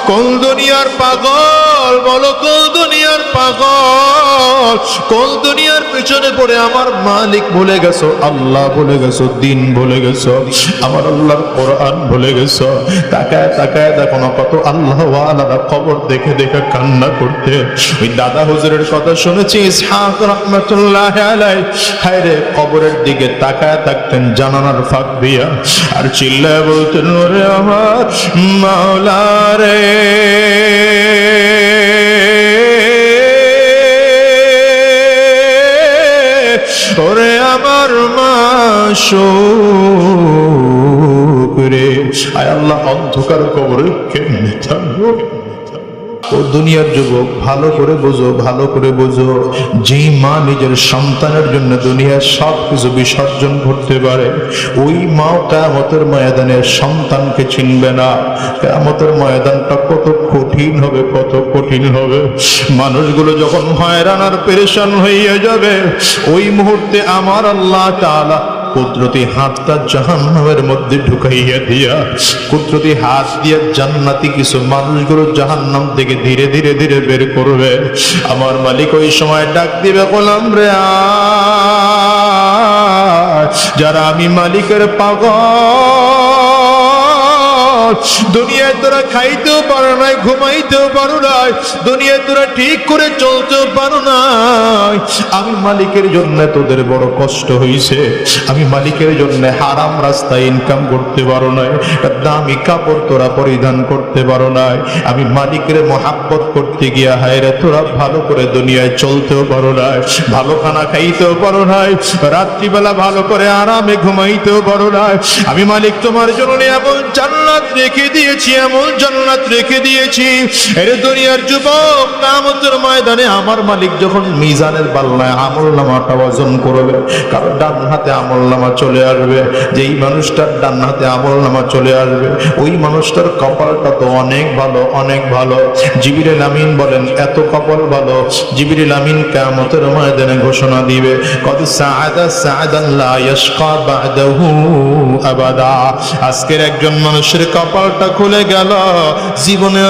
কোন দুনিয়ার পাগল বলো, কোন দুনিয়ার পাগল, কোন দুনিয়ার পিছনে পড়ে আমার মালিক ভুলে গেছো, আল্লাহ ভুলে গেছো, দিন ভুলে গেছো, আমার আল্লাহর কোরআন ভুলে গেছো। তাকায় তাকায় দেখো না কত আল্লাহ ওয়ালারা কবর দেখে দেখে কান্না করতে। ওই দাদা হুজুরের কথা শুনেছি ইসহাক রাহমাতুল্লাহ আলাইহি, হায়রে কবরের দিকে তাকায় থাকতেন জানালার ফাঁক দিয়া, আর চিল্লায় বলতেন ওরে আমার মাওলা রে, ওরে আমার মাশউক রে। আয় আল্লাহ, অন্ধকার কবরে কেমনে থাকবো? ও দুনিয়ার যুবক, ভালো করে বোঝো, ভালো করে বোঝো, যেই মা নিজের সন্তানের জন্য দুনিয়ার সব কিছু বিসর্জন করতে পারে, ওই মাও কিয়ামতের ময়দানে সন্তানকে চিনবে না। কিয়ামতের ময়দানটা কত কঠিন হবে, কত কঠিন হবে। মানুষগুলো যখন হয়রান আর পেরেশান হইয়া যাবে, ওই মুহূর্তে আমার আল্লাহ তাআলা কুদরতি হাতটা জাহান্নামের মধ্যে ঢুকাইয়া দিয়া, কুদরতি হাত দিয়া জান্নাতি কিছু মানুষগুলো জাহান্নাম থেকে ধীরে ধীরে ধীরে বের করবে। আমার মালিক ওই সময় ডাক দিবে, গোলাম রে আয়, যারা আমি মালিকের পাগল, দুনিয়ায় তোরা খাইতেও পারো নাই, ঘুমাইতেও পারো নাই, দুনিয়ায় তোরা ঠিক করে চলতেও পারো নাই, আমি মালিকের জন্য তোদের বড় কষ্ট হইছে, আমি মালিকের জন্য হারাম রাস্তায় ইনকাম করতে পারো নাই, দামি কাপড় তোরা পরিধান করতে পারো নাই, আমি মালিকের মহাব্বত করতে গিয়া হায়রে তোরা ভালো করে দুনিয়ায় চলতেও পারো নাই, ভালো খানা খাইতেও পারো নাই, রাত্রিবেলা ভালো করে আরামে ঘুমাইতেও পারো নাই। আমি মালিক তোমার জন্য এমন জান্নাত রেখে দিয়েছি, এমন জান্নাত রেখে দিয়েছি। এর দুনিয়ার যুবক, কিয়ামতের ময়দানে আমার মালিক যখন মিজানের পাল্লায় আমলনামাটা ওজন করবে, কারণ ডান হাতে আমলনামা চলে আসবে, যেই মানুষটার ডান হাতে আমলনামা চলে আসবে, ওই মানুষটার কপালটা তো অনেক ভালো, অনেক ভালো। জিবরিল আমিন বলেন এত কপাল ভালো, জিবরিল আমিন কিয়ামতের ময়দানে ঘোষণা দিবে, কদ সাআদা সাআদান লা ইয়াশকা বা'দাহু আবাদা। আজকের একজন মানুষের কপালটা খুলে গেল, জীবনে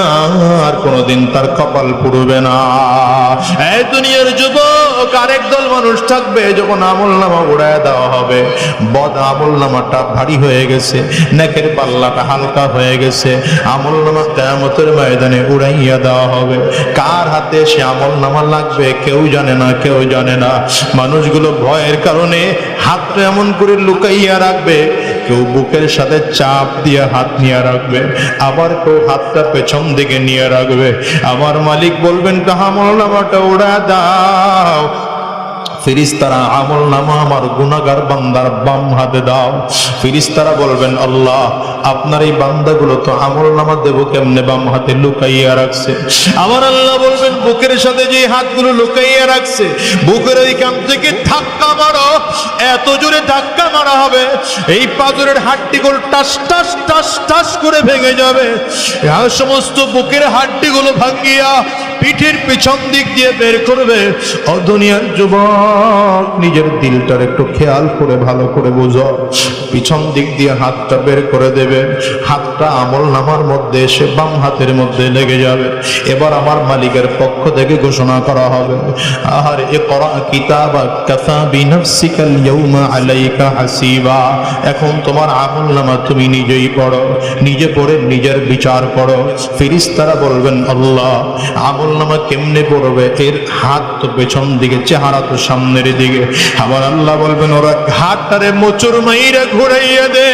আর কোনোদিন তার কপাল পুড়বে না। এই দুনিয়ার যুবক, আরেক দল মানুষ থাকবে, যখন আমলনামা উড়ায় দেওয়া হবে, বদ আমলনামাটা ভারী হয়ে গেছে, নেকের পাল্লাটা হালকা হয়ে গেছে, আমলনামা কিয়ামতের ময়দানে উড়াইয়া দেওয়া হবে। কার হাতে সে আমলনামা লাগবে কেউ জানে না, কেউ জানে না। মানুষগুলো ভয়ের কারণে হাতটা এমন করে লুকাইয়া রাখবে, কেউ বুকের সাথে চাপ দিয়ে হাত নিয়ে রাখবে, আবার কেউ হাতটা পেছন দিকে নিয়ে রাখবে। আমার মালিক বলবেন আমলনামাটা উড়া দাও। ফেরেশতারা আমলনামা আমার গুনাহগার বান্দার বাম হাতে দাও। ফেরেশতারা বলবেন আল্লাহ, আপনার এই বান্দাগুলো তো আমলনামা দেব কেমনে বাম হাতে লুকাইয়া রাখছে। আমার আল্লাহ বলবেন বুকের সাথে যে হাতগুলো লুকাইয়া রাখছে, বুকের ওইখান থেকে ধাক্কা মারো, এত জোরে ধাক্কা মারা হবে এই পাঁজরের হাড্ডিগুলো টাস টাস টাস টাস করে ভেঙে যাবে। আর সমস্ত বুকের হাড্ডিগুলো ভাঙিয়া পিঠের পিছন দিক দিয়ে বের করবে। ও দুনিয়ার যুবক, নিজের দিলটার একটু খেয়াল করে ভালো করে বুঝো, পিছন দিক দিয়ে হাতটা বের করে দেবে, হাতটা আমলনামার মধ্যে এসে বাম হাতের মধ্যে লেগে যাবে। এবার আমার মালিকের পক্ষ থেকে ঘোষণা করা হবে, আর ইকরা কিতাবাক কাফা বিনাফসিকাল ইয়াউমা আলাইকা হাসিবা। এখন তোমার আমলনামা তুমি নিজেই পড়ো, নিজে পড়ে নিজের বিচার করো। ফেরেশতারা বলবেন আল্লাহ, আমলনামা কেমনে পড়বে? এর হাত তো পেছন দিকে, চেহারা তো সামনের দিকে। আমার আল্লাহ বলবেন ওরা ঘাটটারে মোচড় মাইরা ঘুরাইয়া দে,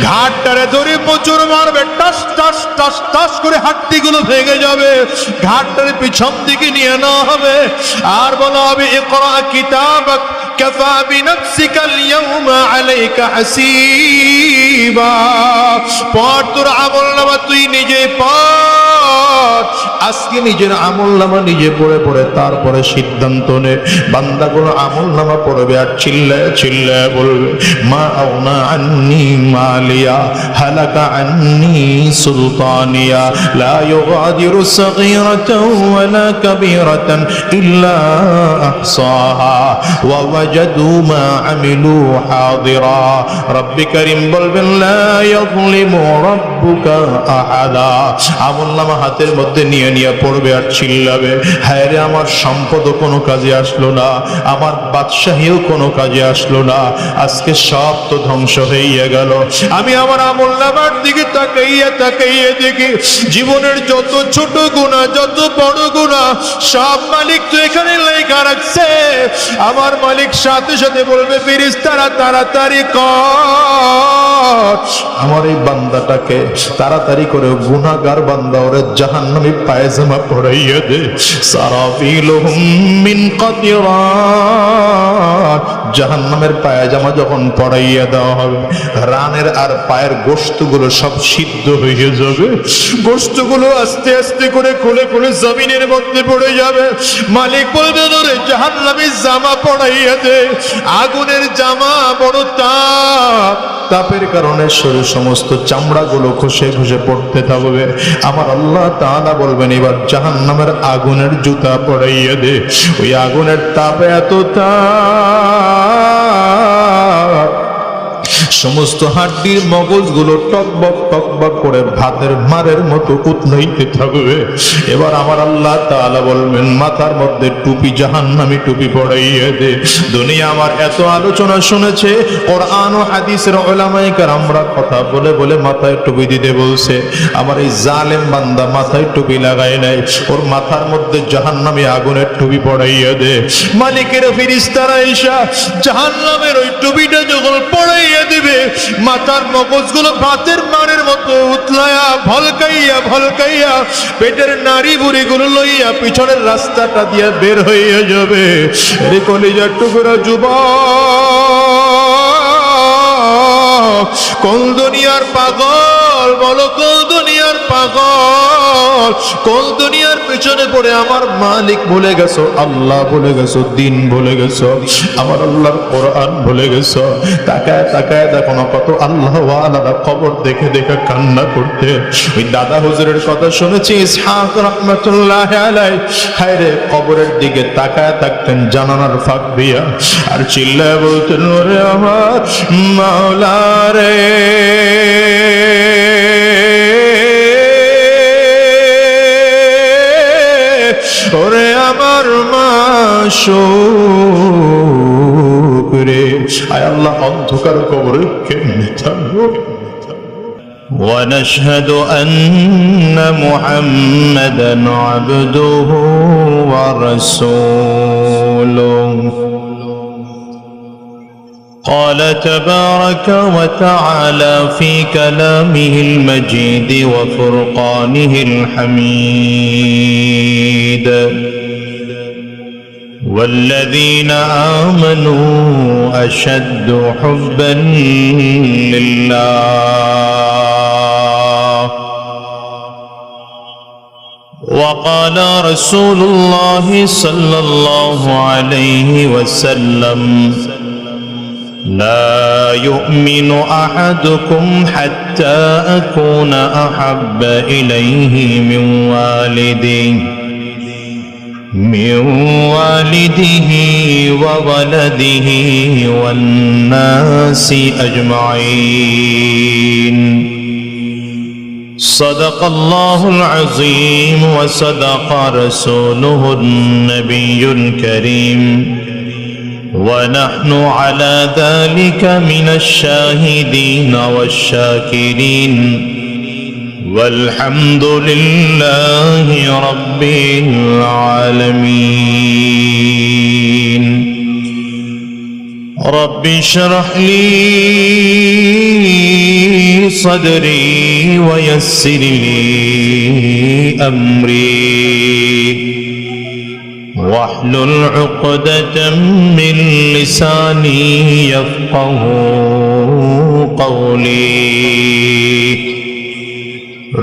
ঘাটটারে ধরে মোচড় মারবে, টাস টাস টাস টাস করে হাড্ডিগুলো ভেঙে যাবে, ঘাটটারে পিছন দিকে নিয়ে নেওয়া হবে, আর বলা হবে ইকরা কিতাবাক কাফা বিনাফসিকাল ইয়াউমা আলাইকা হাসিবা। পড় তোর আমলনামা তুই নিজে পড়। আজকে নিজের আমলনামা নিজে পড়ে পড়ে তারপরে সিদ্ধান্ত নে। বান্দাগুলো আমলনামা পড়বে আর চিল্লায় চিল্লায় বলবে, মা আওনা আন্নি মালিয়া হালাকা আন্নি সুলতানিয়া লা ইউগাদিরু সাগীরাতান ওয়ালা কাবীরাতান ইল্লা আহসাহা ওয়া ওয়াজাদু মা আমিলু হাদিরা। রব্বি করিম বলবেন লা ইয়াযলিমু রাব্বুকা আহাদা। আমলনামা হাতের মধ্যে নিয়ে নিয়ে পড়বে আর চিল্লাবে, হায় রে আমার সম্পদও কোনো কাজে আসলো না, আমার বাদশাহীও কোনো কাজে আসলো না, আজকে সব তো ধ্বংস হয়ে গেল। আমি আমার আমলনামার দিকে তাকাইয়া তাকাইয়া দেখি জীবনের যত ছোট গুনাহ যত বড় গুনাহ সব মালিক তো এখানে লেখা রাখছে। আমার মালিক সাথে সাথে বলবে ফেরেশতারা তাড়াতাড়ি কর, আমার এই বান্দাটাকে তাড়াতাড়ি করে গুনাহগার বান্দা ওরে জাহান্নামী পায়জামা পরাইয়া দে। সারাফিলুহুম মিন কাতিরাত, জাহান্নামের পায়জামা যখন পরাইয়া দেওয়া হবে, রানের আর পায়ের গোশতগুলো সব সিদ্ধ হয়ে যাবে, গোশতগুলো আস্তে আস্তে করে খুলে খুলে জমিনের মধ্যে পড়ে যাবে। মালিক বলবে ওরে জাহান্নামী জামা পরাইয়া দে। আগুনের জামা বড় তাপ, তাপের কারণে শরীর সমস্ত চামড়াগুলো খসে খসে পড়তে থাকবে। আমার আল্লাহ তাআলা বলবেন এবার জাহান্নামের আগুনের জুতা পরাইয়া দে। ওই আগুনের তাপে এত তাপ, সমস্ত হাড্ডির মগজগুলো টকবক টকবক করে ভাতের মারের মতো উতলাইতে থাকবে। এবার আমার আল্লাহ তাআলা বলবেন মাথার মধ্যে টুপি, জাহান্নামী টুপি পরাইয়া দে। দুনিয়া আমার এত আলোচনা শুনেছে, কোরআন ও হাদিসের উলামায়ে কেরামরা কথা বলে বলে মাথায় টুপি দিতে বলছে, আমার এই জালেম বান্দা মাথায় টুপি লাগায় নাই, ওর মাথার মধ্যে জাহান্নামী আগুনের টুপি পরাইয়া দে। মালিকের ফেরেশতারা এসে জাহান্নামের ওই টুপিটা যখন পরাইয়া দিবে, মাথার মগজগুলো ভাতের মারের মতো উতলায়া ভলকাইয়া ভলকাইয়া পেটের নাড়ি বুড়িগুলো লইয়া পিছনের রাস্তাটা দিয়ে বের হইয়া যাবে। রে কলিজার টুকরা যুবক, কোন দুনিয়ার পাগল বলো, কোন দুনিয়ার পাগল, কোন দুনিয়ার পিছনে পড়ে আমার মালিক ভুলে গেছো, আল্লাহ ভুলে গেছো, দিন ভুলে গেছো, আমার আল্লাহর কোরআন ভুলে গেছো। তাকায় তাকায় দেখো না কত আল্লাহ ওয়ালারা খবর দেখে দেখে কান্না করতে। ওই দাদা হুজুরের কথা শুনেছি ইসহাক রাহমাতুল্লাহ আলাইহি, হায় রে কবরের দিকে তাকায় থাকতেন জানালার ফাঁক দিয়া, আর চিল্লায় বলতেন ওরে আমার মাওলা রে, ওরে আমার মাশউক রে, আয় আল্লাহ অন্ধকার কবরে কেমনে থাকবো। ونشهد أن محمدا عبده ورسوله قال تبارك وتعالى في كلامه المجيد وفرقانه الحميد والذين آمنوا أشد حبا لله وقال رسول الله صلى الله عليه وسلم لا يؤمن أحدكم حتى أكون أحب إليه من والده وولده والناس أجمعين صدق الله العظيم وصدق رسوله النبي الكريم ونحن على ذلك من الشاهدين والشاكرين والحمد لله رب العالمين رب اشرح لي صدري ويسر لي أمري واحلل عقدة من لساني يفقه قولي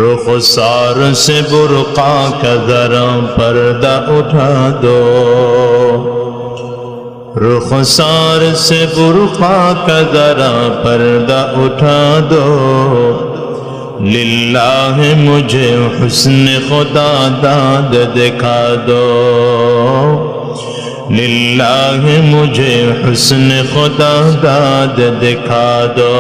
رخسار سے برقع کا ذرا پردہ اٹھا دو رخسار سے برقع کا ذرا پردہ اٹھا دو للہ مجھے حسن خدا داد دکھا دو للہ مجھے حسن خدا داد دکھا دو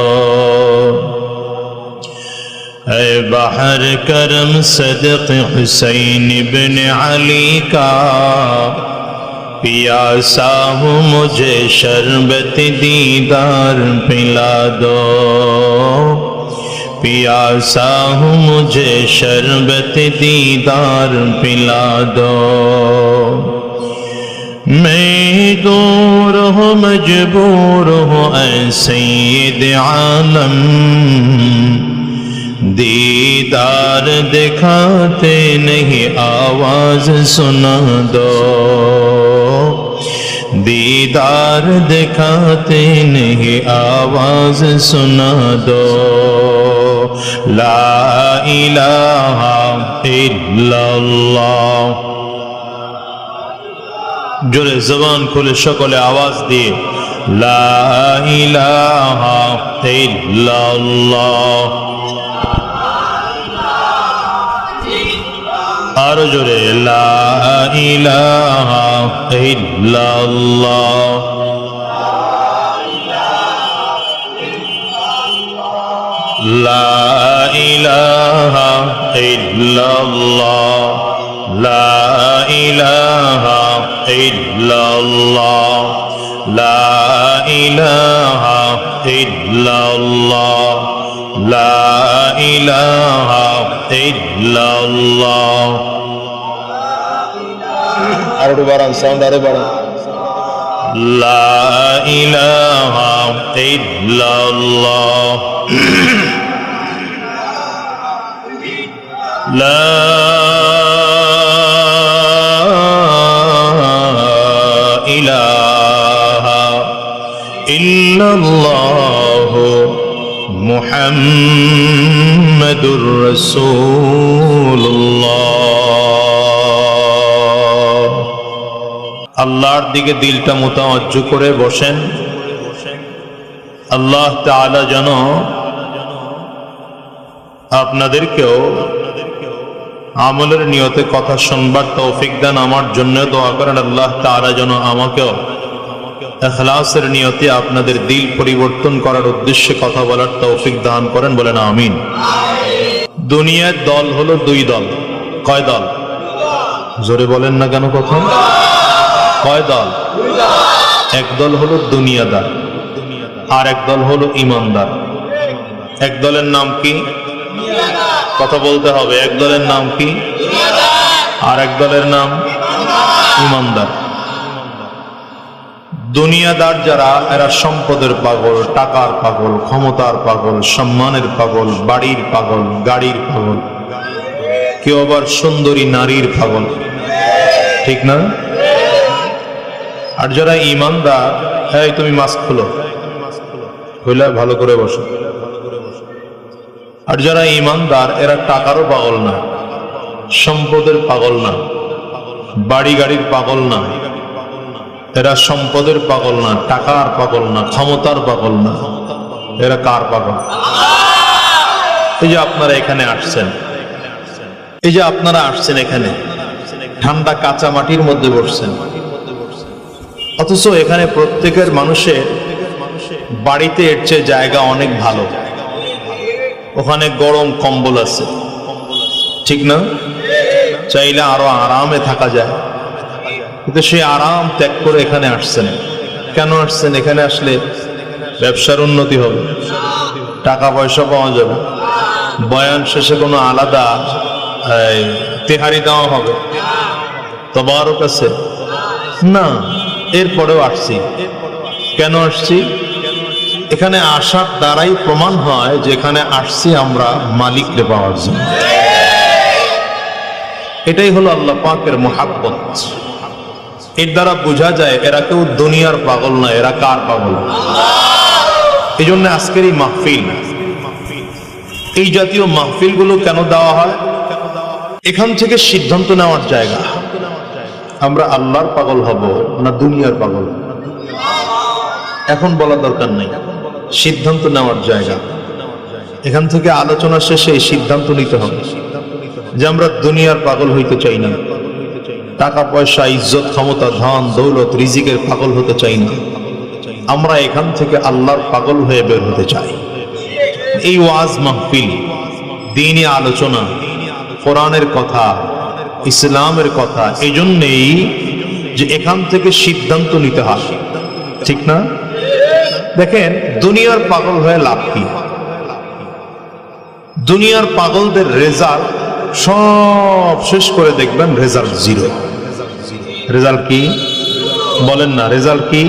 है बाहर करम सदक़ हुसैन इब्न अली का, पियासा हूँ मुझे शरबत दीदार पिला दो, पियासा हूँ मुझे शरबत दीदार पिला दो। मैं दूर हूँ मजबूर हूँ ऐ सैयद आलम, दीदार दिखाते नहीं आवाज सुना दो, दीदार दिखाते नहीं आवाज सुना दो। ला इलाहा इल्लल्लाह, जोरे जबान खुले शकले आवाज दिए ला इलाहा इल्लल्लाह, और जोरे ला इलाहा इल्लल्लाह, ला इलाहा इल्लल्लाह, ला इलाहा इल्लल्लाह, ला इलाहा इल्लल्लाह, ला इलाहा इल्लल्लाह। आरो बारान साउंड आरो बारान, ला इलाहा इल्लल्लाह, ला इलाहा इल्लल्लाह मुहम्मदुर রাসূলুল্লাহ। আল্লাহর দিকে দিলটা মুতাওয়াজ্জু করে বসেন। আল্লাহ তাআলা যেন আপনাদেরকেও আমলের নিয়তে কথা শুনবার তৌফিক দেন। আমার জন্য দোয়া করেন আল্লাহ তাআলা যেন আমাকেও ইখলাসের নিয়তে আপনাদের দিল পরিবর্তন করার উদ্দেশ্যে কথা বলার তৌফিক দান করেন, বলেন আমিন। দুনিয়ার দল হলো দুই দল। কয় দল? জোরে বলেন না কেন কথা? কয় দল? এক দল হলো দুনিয়াদার, আর এক দল হলো ইমানদার। এক দলের নাম কি? কথা বলতে হবে। এক দলের নাম কি? আর এক দলের নাম ইমানদার। দুনিয়াদার যারা, এরা সম্পদের পাগল, টাকার পাগল, ক্ষমতার পাগল, সম্মানের পাগল, বাড়ির পাগল, গাড়ির পাগল, কেউ আবার সুন্দরী নারীর পাগল, ঠিক না? আর যারা ইমানদার, হ্যাঁ তুমি মাস্ক খুলো, হইলে ভালো করে বসো। আর যারা ইমানদার, এরা টাকারও পাগল না, সম্পদের পাগল না, বাড়ি গাড়ির পাগল না, এরা সম্পদের পাগল না, টাকার পাগল না, ক্ষমতার পাগল না। এরা কার পাগল? এই যে আপনারা এখানে আসছেন, এই যে আপনারা আসছেন এখানে ঠান্ডা কাঁচা মাটির মধ্যে বসছেন, অথচ এখানে প্রত্যেকের মানুষের বাড়িতে এর চেয়ে জায়গা অনেক ভালো। ওখানে গরম কম্বল আছে, ঠিক না? চাইলে আরো আরামে থাকা যায়, কিন্তু সেই আরাম ত্যাগ করে এখানে আসছেন। কেন আসছেন? এখানে আসলে ব্যবসার উন্নতি হবে, টাকা পয়সা পাওয়া যাবে, বয়ান শেষে কোনো আলাদা তেহারি দেওয়া হবে, তবারক আছে না। এরপরেও আসছি। কেন আসছি? এখানে আসার দ্বারাই প্রমাণ হয় যে এখানে আসছি আমরা মালিককে পাওয়ার জন্য। এটাই হলো আল্লাহ পাকের মুহাব্বত। এর দ্বারা বোঝা যায় এরা কেউ দুনিয়ার পাগল না, এরা কার পাগল? এই জন্য আজকের এই মাহফিল, এই জাতীয় মাহফিল গুলো কেন দেওয়া হয়? এখান থেকে সিদ্ধান্ত নেওয়ার জায়গা, আমরা আল্লাহর পাগল হব না দুনিয়ার পাগল, এখন বলা দরকার নেই। সিদ্ধান্ত নেওয়ার জায়গা। এখান থেকে আলোচনা শেষে সিদ্ধান্ত নিতে হবে যে আমরা দুনিয়ার পাগল হইতে চাই না, টাকা পয়সা, ইজ্জত, ক্ষমতা, ধন দৌলত, রিজিকের পাগল হতে চাই না। আমরা এখান থেকে আল্লাহর পাগল হয়ে বের হতে চাই। এই ওয়াজ মাহফিল দ্বীনি আলোচনা, কোরআনের কথা, ইসলামের কথা, এই জন্যেই যে এখান থেকে সিদ্ধান্ত নিতে হয়, ঠিক না? দেখেন, দুনিয়ার পাগল হয়ে লাভ কি? দুনিয়ার পাগলদের রেজাল্ট সব শেষ করে দেখবেন রেজাল্ট জিরো। রেজাল্ট কি বলেন না? রেজাল্ট কি?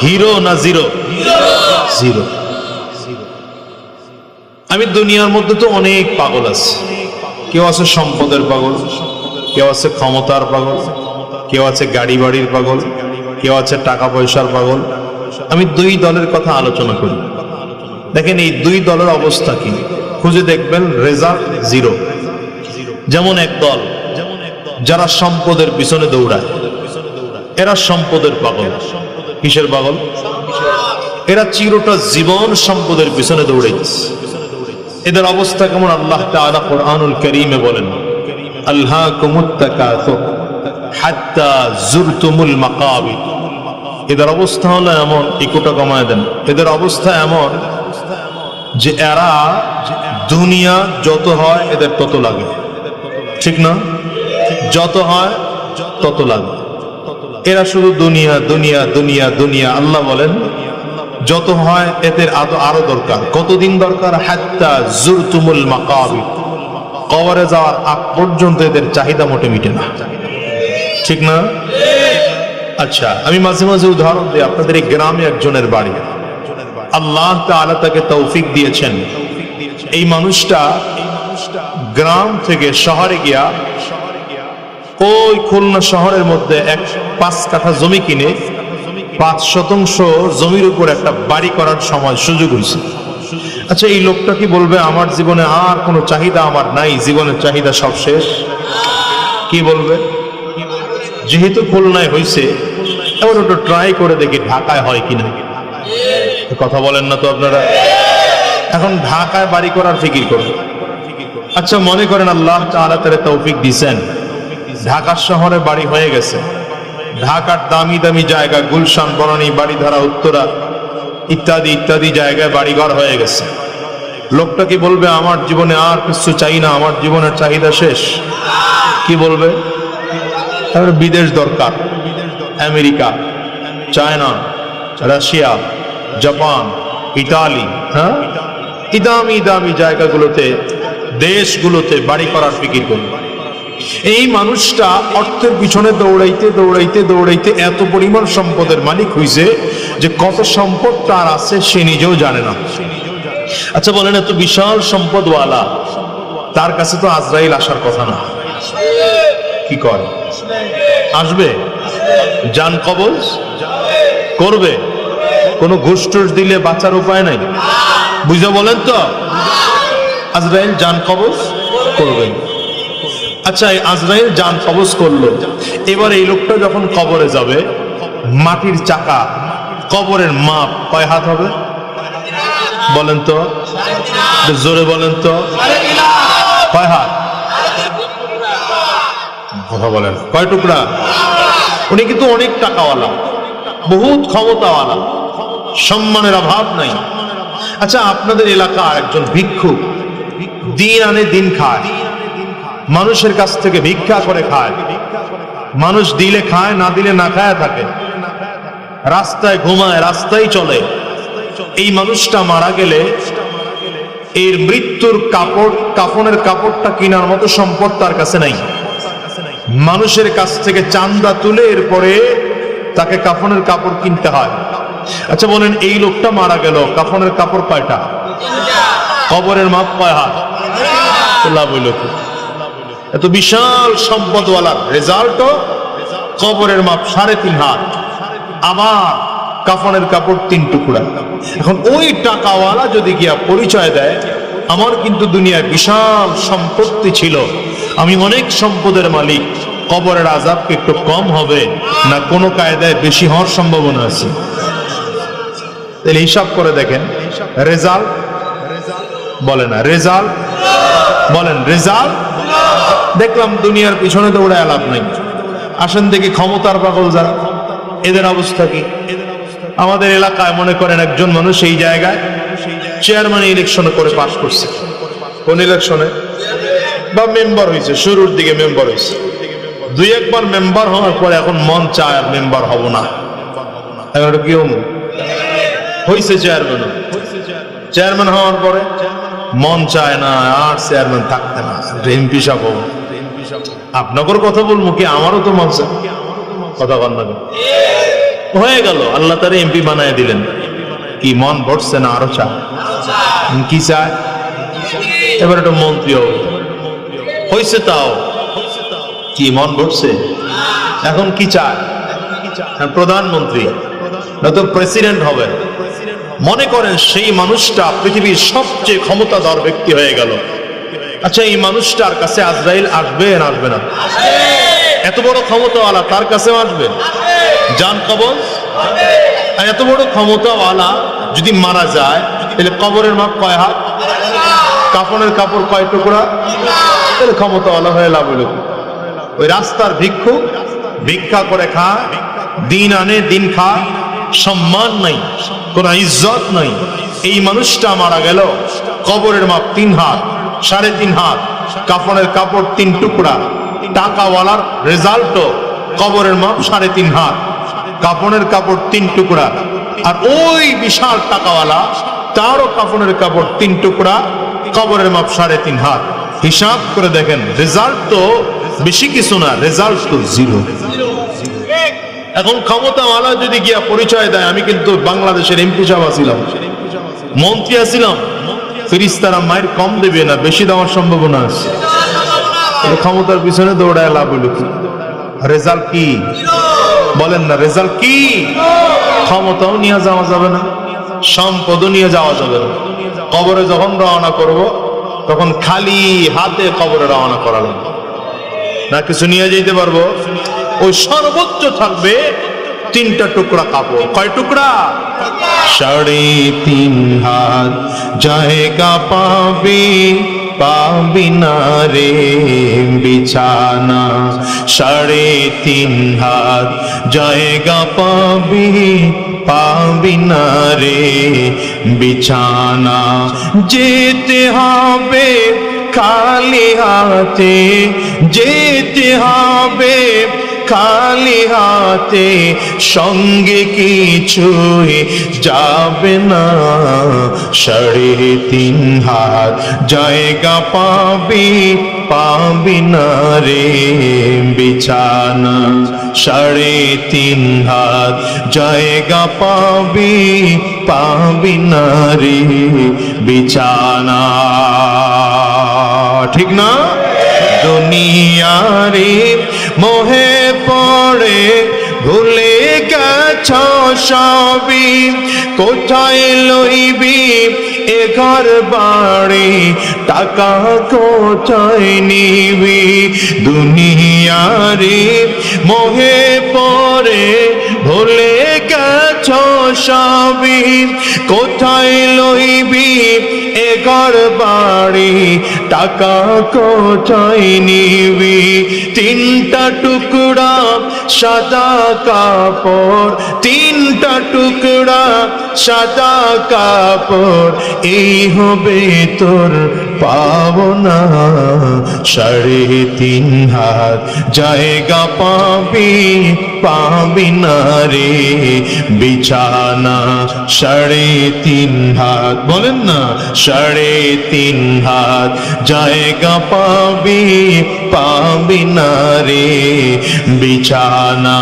হিরো না জিরো? জিরো। আমি দুনিয়ার মধ্যে তো অনেক পাগল আছে। কেউ আছে সম্পদের পাগল, কেউ আছে ক্ষমতার পাগল, কেউ আছে গাড়ি বাড়ির পাগল, কেউ আছে টাকা পয়সার পাগল। আমি দুই দলের কথা আলোচনা করি। দেখেন এই দুই দলের অবস্থা কি, খুঁজে দেখবেন রেজাল্ট জিরো। যেমন এক দল যারা সম্পদের পিছনে দৌড়ায়, এরা সম্পদের পাগল। কিসের পাগল? এরা চিরটা জীবন সম্পদের পিছনে দৌড়াইছে। এদের অবস্থা কেমন আল্লাহ তাআলা কুরআনুল কারীমে বলেন, আলহাকুমুত তাকাসুর হাত্তা যুরতুমুল মাকাবির। এদের অবস্থা হলো এমন, ইকোটা কমায় দেন। এদের অবস্থা এমন যে এরা দুনিয়া যত হয় এদের তত লাগে, ঠিক না? যত হয় তত লাগে। এরা শুধু দুনিয়া দুনিয়া দুনিয়া দুনিয়া। আল্লাহ বলেন যত হয় এদের আরো দরকার। কতদিন দরকার? হাত্তা যুরতুমুল মাকাবির। কবরে যাওয়ার আগ পর্যন্ত এদের চাহিদা মোটে মিটে না, ঠিক না? আচ্ছা, আমি মাঝে মাঝে উদাহরণ দিই। আপনাদের এই গ্রামে একজনের বাড়ি, আল্লাহ তাআলা তাকে তৌফিক দিয়েছেন, এই মানুষটা গ্রাম থেকে শহরে গিয়া ওই খুলনা শহরের মধ্যে 5 কাঠা জমি কিনে 5% জমির উপর একটা বাড়ি করার সময় সুযোগ হয়েছে। আচ্ছা, এই লোকটা কি বলবে আমার জীবনে আর কোনো চাহিদা আমার নাই, জীবনের চাহিদা সব শেষ? কি বলবে? যেহেতু খুলনায় হয়েছে, এবার ওটা ট্রাই করে দেখি ঢাকায় হয় কিনা। কথা বলেন না তো আপনারা? এখন ঢাকায় বাড়ি করার ফিকির করবে। আচ্ছা, মনে করেন আল্লাহ তাআলা তারে তৌফিক দিয়েছেন, ঢাকার শহরে বাড়ি হয়ে গেছে। ঢাকার দামি দামি জায়গা, গুলশান, বনানী, বাড়িধারা, উত্তরা ইত্যাদি ইত্যাদি জায়গায় বাড়িঘর হয়ে গেছে। লোকটা কি বলবে আমার জীবনে আর কিছু চাই না, আমার জীবনের চাহিদা শেষ? কি বলবে? তাহলে বিদেশ দরকার, America, China, Russia, Japan, Italy, হ্যাঁ, দামি দামি জায়গাগুলোতে, দেশগুলোতে বাড়ি করার ফিকির করবে। এই মানুষটা অর্থের পিছনে দৌড়াইতে দৌড়াইতে দৌড়াইতে এত পরিমাণ সম্পদের মালিক হইছে যে কত সম্পদ তার আছে সে নিজেও জানে না। আচ্ছা বলেন, এত বিশাল সম্পদওয়ালা, তার কাছে তো আজরাইল আসার কথা না। কি করে? আসবে? জান কবজ করবে? কোনো ঘুষ টুস দিলে বাঁচার উপায় নাই? বুঝে বলেন তো? আজরাইল জান কবজ করবে। আচ্ছা, এই আজরাইল জান কবজ করলো, এবার এই লোকটা যখন কবরে যাবে, মাটির চাকা, কবরের মাপ কয় হাত হবে বলেন তো? জোরে বলেন তো, কয় হাত? কথা বলেন, কয় টুকরা? উনি কিন্তু অনেক টাকাওয়ালা, বহুত ক্ষমতাওয়ালা, সম্মানের অভাব নাই। আচ্ছা, আপনাদের এলাকার একজন ভিক্ষুক দিন আনে দিন খায়, মানুষের কাছ থেকে ভিক্ষা করে খায়, মানুষ দিলে খায়, না দিলে না খায় থাকে, রাস্তায় ঘুমায়, রাস্তায় চলে। এই মানুষটা মারা গেলে এর মৃত্যুর কাপড়, কাফনের কাপড়টা কেনার মতো সম্পদ তার কাছে নাই। মানুষের কাছ থেকে চান্দা তুলে এরপরে তাকে কাফনের কাপড় কিনতে হয়। আচ্ছা বলেন, এই লোকটা মারা গেল, কাফনের কাপড় কয়টা? কবরের মাপ কয় হাত? লাভ হইল কি? এত বিশাল সম্পদওয়ালার রেজাল্টও কবরের মাপ 3.5 হাত, আবার কাফনের কাপড় 3 টুকরা। এখন ওই টাকাওয়ালা যদি গিয়া পরিচয় দেয় আমার কিন্তু দুনিয়ায় বিশাল সম্পত্তি ছিল, আমি অনেক সম্পদের মালিক, কবরের আযাব একটু কম হবে না কোনো কায়দায় বেশি হওয়ার সম্ভাবনা আছে? তাহলে হিসাব করে দেখেন, রেজাল্ট বলে না, রেজাল্ট বলেন, রেজাল্ট। দেখলাম দুনিয়ার পিছনে দৌড়ায় লাভ নাই। আসেন দেখি ক্ষমতার পাগল যারা, এদের অবস্থা কি? আমাদের এলাকায় মনে করেন একজন মানুষ এই জায়গায় চেয়ারম্যান ইলেকশন করে পাস করছে, কোন ইলেকশনে? বা মেম্বার হয়েছে, শুরুর দিকে মেম্বার হয়েছে, দুই একবার মেম্বার হওয়ার পরে এখন মন চায় আর মেম্বার হব না, এখন কি হয়েছে চেয়ারম্যান, চেয়ারম্যান হওয়ার পরে মন চায় না আর চেয়ারম্যান থাকতে না, এমপি সাহেব হবো। আপনাদের কথা বলবো কি, আমারও তো মন চায়, কথা বল না, হয়ে গেল, আল্লাহ তারে এমপি বানায় দিলেন, কি মন ভরছে না আরো চায়, কি চায় এবার একটা মন্ত্রী হয়েছে, তাও কি মন ভরছে, এখন কি চায় প্রধানমন্ত্রী নয়তো প্রেসিডেন্ট হবে। মনে করেন সেই মানুষটা পৃথিবীর সবচেয়ে ক্ষমতাধর ব্যক্তি হয়ে গেল। আচ্ছা, এই মানুষটার কাছে আজরাইল আসবে না আসবে না? এত বড় ক্ষমতাওয়ালা তার কাছেও আসবে, জান কবজ। আর এত বড় ক্ষমতাওয়ালা যদি মারা যায় তাহলে কবরের মাপ কয় হাত, কাফনের কাপড় কয় টুকরা, তাহলে ক্ষমতাওয়ালা হয়ে লাভ হইল। ওই রাস্তার ভিক্ষুক ভিক্ষা করে খায়, দিন আনে দিন খায়, সম্মান নাই, কোন ইজ্জত নাই। এই মানুষটা মারা গেল, কবরের মাপ 3 হাত, 3.5 হাত, কাফনের কাপড় 3 টুকরা, টাকাওয়ালার রেজাল্টও কবরের মাপ 3.5 হাত, কাফনের কাপড় 3 টুকরা। আর ওই বিশাল টাকাওয়ালা, তারও কাফনের কাপড় 3 টুকরা, কবরের মাপ 3.5 হাত। হিসাব করে দেখেন, রেজাল্ট তো বেশি কিছু না, রেজাল্ট তো 0। এখন ক্ষমতাওয়ালা যদি গিয়া পরিচয় দেয়, আমি কিন্তু বাংলাদেশের এমপি সাহেব আছিলাম, মন্ত্রী আছিলাম, ফেরেশতারা মায়ের কম দেবে না, বেশি দেওয়ার সম্ভাবনা আছে। ক্ষমতার পিছনে দৌড়ায় লাভ হলো কি? রেজাল্ট কি বলেন না, রেজাল্ট কি? ক্ষমতাও নিয়ে যাওয়া যাবে না, সম্পদও নিয়ে যাওয়া যাবে না। কবরে যখন রওনা করব তখন খালি হাতে কবরে রওনা করা লাগবে না, কিছু নিয়ে যেতে পারবো। ওই সর্বোচ্চ থাকবে 3টা টুকরা কাপড়। কয় টুকরা? 3.5 হাত জায়গা পাবে, পাবি না রে বিছানা। 3.5 হাত জায়গা পাবি, পাবি না রে বিছানা। যেতে হবে খালি হাতে, যেতে হবে খালি হাতে, সঙ্গে কিছুই যাবে না। 3.5 হাত জায়গা পাবি, পাবি না রে বিছানা। 3.5 হাত জায়গা পাবি, পাবি না রে বিছানা। ঠিক না? দুনিয়ারে মোহে পড়ে ভুলে গেছ সবই, কোথায় লইবি এ ঘর বাড়ি, টাকা কোথায় নিবি? দুনিয়ারে মোহে পড়ে ভুলে গেছ সবই, কোথায় লইবি এ ঘর বাড়ি, টাকা কোথায় নিবি? 3টা টুকরা সাদা কাপড়, 3টা টুকরা সাদা কাপড়, এই হবে তোর পাওনা। 3.5 হাত জায়গা পাবি, পাবি না রে বিছানা। 3.5 হাত বলেন না, 3.5 হাত জায়গা পাবি, পাবি না রে বিছানা।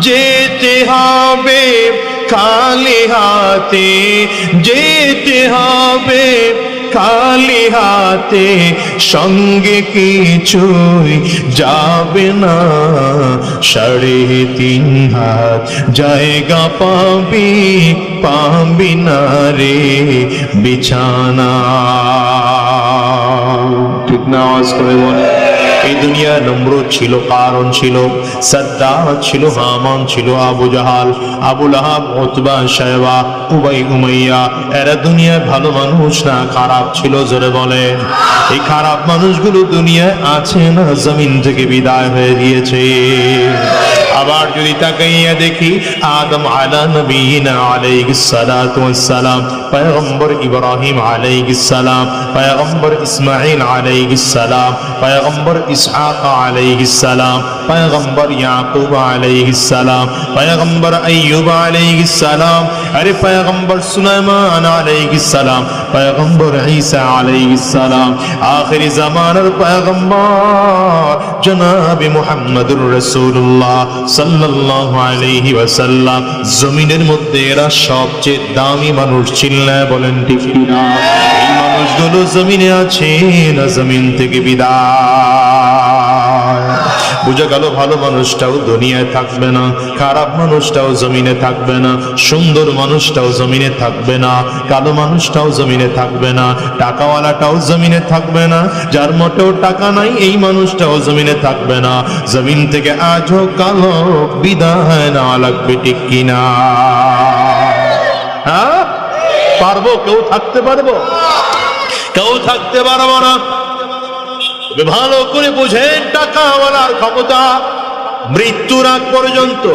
যেতে হবে খালি হাতে, যেতে হবে খালি হাতে, সঙ্গে কিছুই যাবে না। 3.5 হাত জায়গা পাবি, পাবি না রে বিছানা। ঠিক না? আওয়াজ করে বলে। এই দুনিয়া নমরুদ ছিল, কারণ ছিল, সাদ্দাত ছিল, হামান ছিল, আবু জাহাল, আবু লাহাব, উতবা, শায়বা, উবাই, উমাইয়া, এরা দুনিয়ায় ভালো মানুষ না, খারাপ ছিল। জোরে বলেন। এই খারাপ মানুষগুলো দুনিয়ায় আছে না, জমিন থেকে বিদায় হয়ে গিয়েছে। আবার যদি তাকাইয়া দেখি আদম আলা নবীনা আলাইহিস সালাতু ওয়াস সালাম, পয়গম্বর ইব্রাহিম আলাইহিস সালাম, পয়গম্বর ইসমাঈল আলাইহিস সালাম, পয়গম্বর ইসহাক আলাইহিস সালাম, পয়গম্বর ইয়াকুব আলাইহিস সালাম, পয়গম্বর আইয়ুব আলাইহিস সালাম, আরে পয়গম্বর সুলাইমান আলাইহিস সালাম, পয়গম্বর ঈসা আলাইহিস সালাম, আখিরি জামানার পয়গম্বর জনাবে মুহাম্মদুর রাসূলুল্লাহ সাল্লাল্লাহু আলাইহি ওয়াসাল্লাম। জমিনের মধ্যে এরা সবচেয়ে দামি মানুষ, চিল্লায় বলেন ঠিক কিনা? এই মানুষগুলো জমিনে আছে না জমিন থেকে বিদায়? বুঝা গেল ভালো মানুষটাও দুনিয়ায় থাকবে না, খারাপ মানুষটাও জমিনে থাকবে না, সুন্দর মানুষটাও জমিনে থাকবে না, কালো মানুষটাও জমিনে থাকবে না, টাকাওয়ালাটাও জমিনে থাকবে না, যার মোটেও টাকা নাই এই মানুষটাও জমিনে থাকবে না। জমিন থেকে আজও কালো বিদায় না লাগবে, ঠিক কিনা? হ্যাঁ, পারবো? কেউ থাকতে পারবো? কেউ থাকতে পারবো না। ভালো করে বুঝেন, টাকাওয়ালার ক্ষমতা মৃত্যুর আগ পর্যন্ত,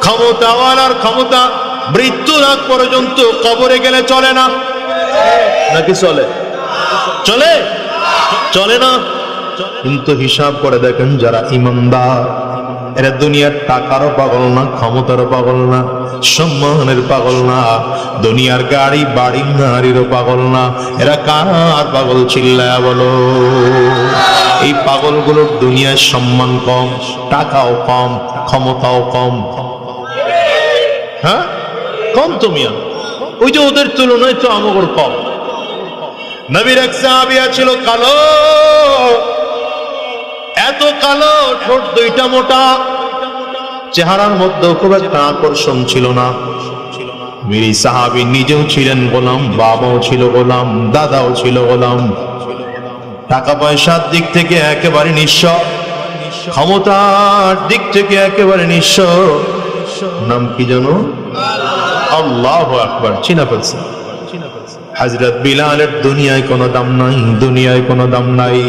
ক্ষমতাওয়ালার ক্ষমতা মৃত্যুর আগ পর্যন্ত, কবরে গেলে চলে না নাকি চলে? চলে? চলে না। কিন্তু হিসাব করে দেখেন, যারা ইমানদার এরা দুনিয়ার টাকারও পাগল না, ক্ষমতারও পাগল না, সম্মানের পাগল না, দুনিয়ার গাড়ি বাড়ি নারীরও পাগল না। এরা কার পাগল? চিল্লায়া বলো। এই পাগলগুলোর দুনিয়ার সম্মান কম, টাকাও কম, ক্ষমতাও কম। হ্যাঁ, কম তো মিয়া, ওই যে ওদের তুলনায় তো আমগর কম। নবীর এক সাহাবিয়া ছিল কালো, এত কালো, ঠোঁট দুইটা মোটা, চেহারার মধ্যে খুব একটা আকর্ষণ ছিল না। মেরি সাহাবী নিজেও ছিলেন গোলাম, বাবাও ছিল গোলাম, দাদাও ছিল গোলাম। টাকা পয়সার দিক থেকে একেবারে নিঃস্ব, ক্ষমতার দিক থেকে একেবারে নিঃস্ব। নাম কি জানো? আল্লাহু আকবার। চিনা ফেলছে হযরত বিলালের দুনিয়ায় কোনো দাম নাই, দুনিয়ায় কোনো দাম নাই।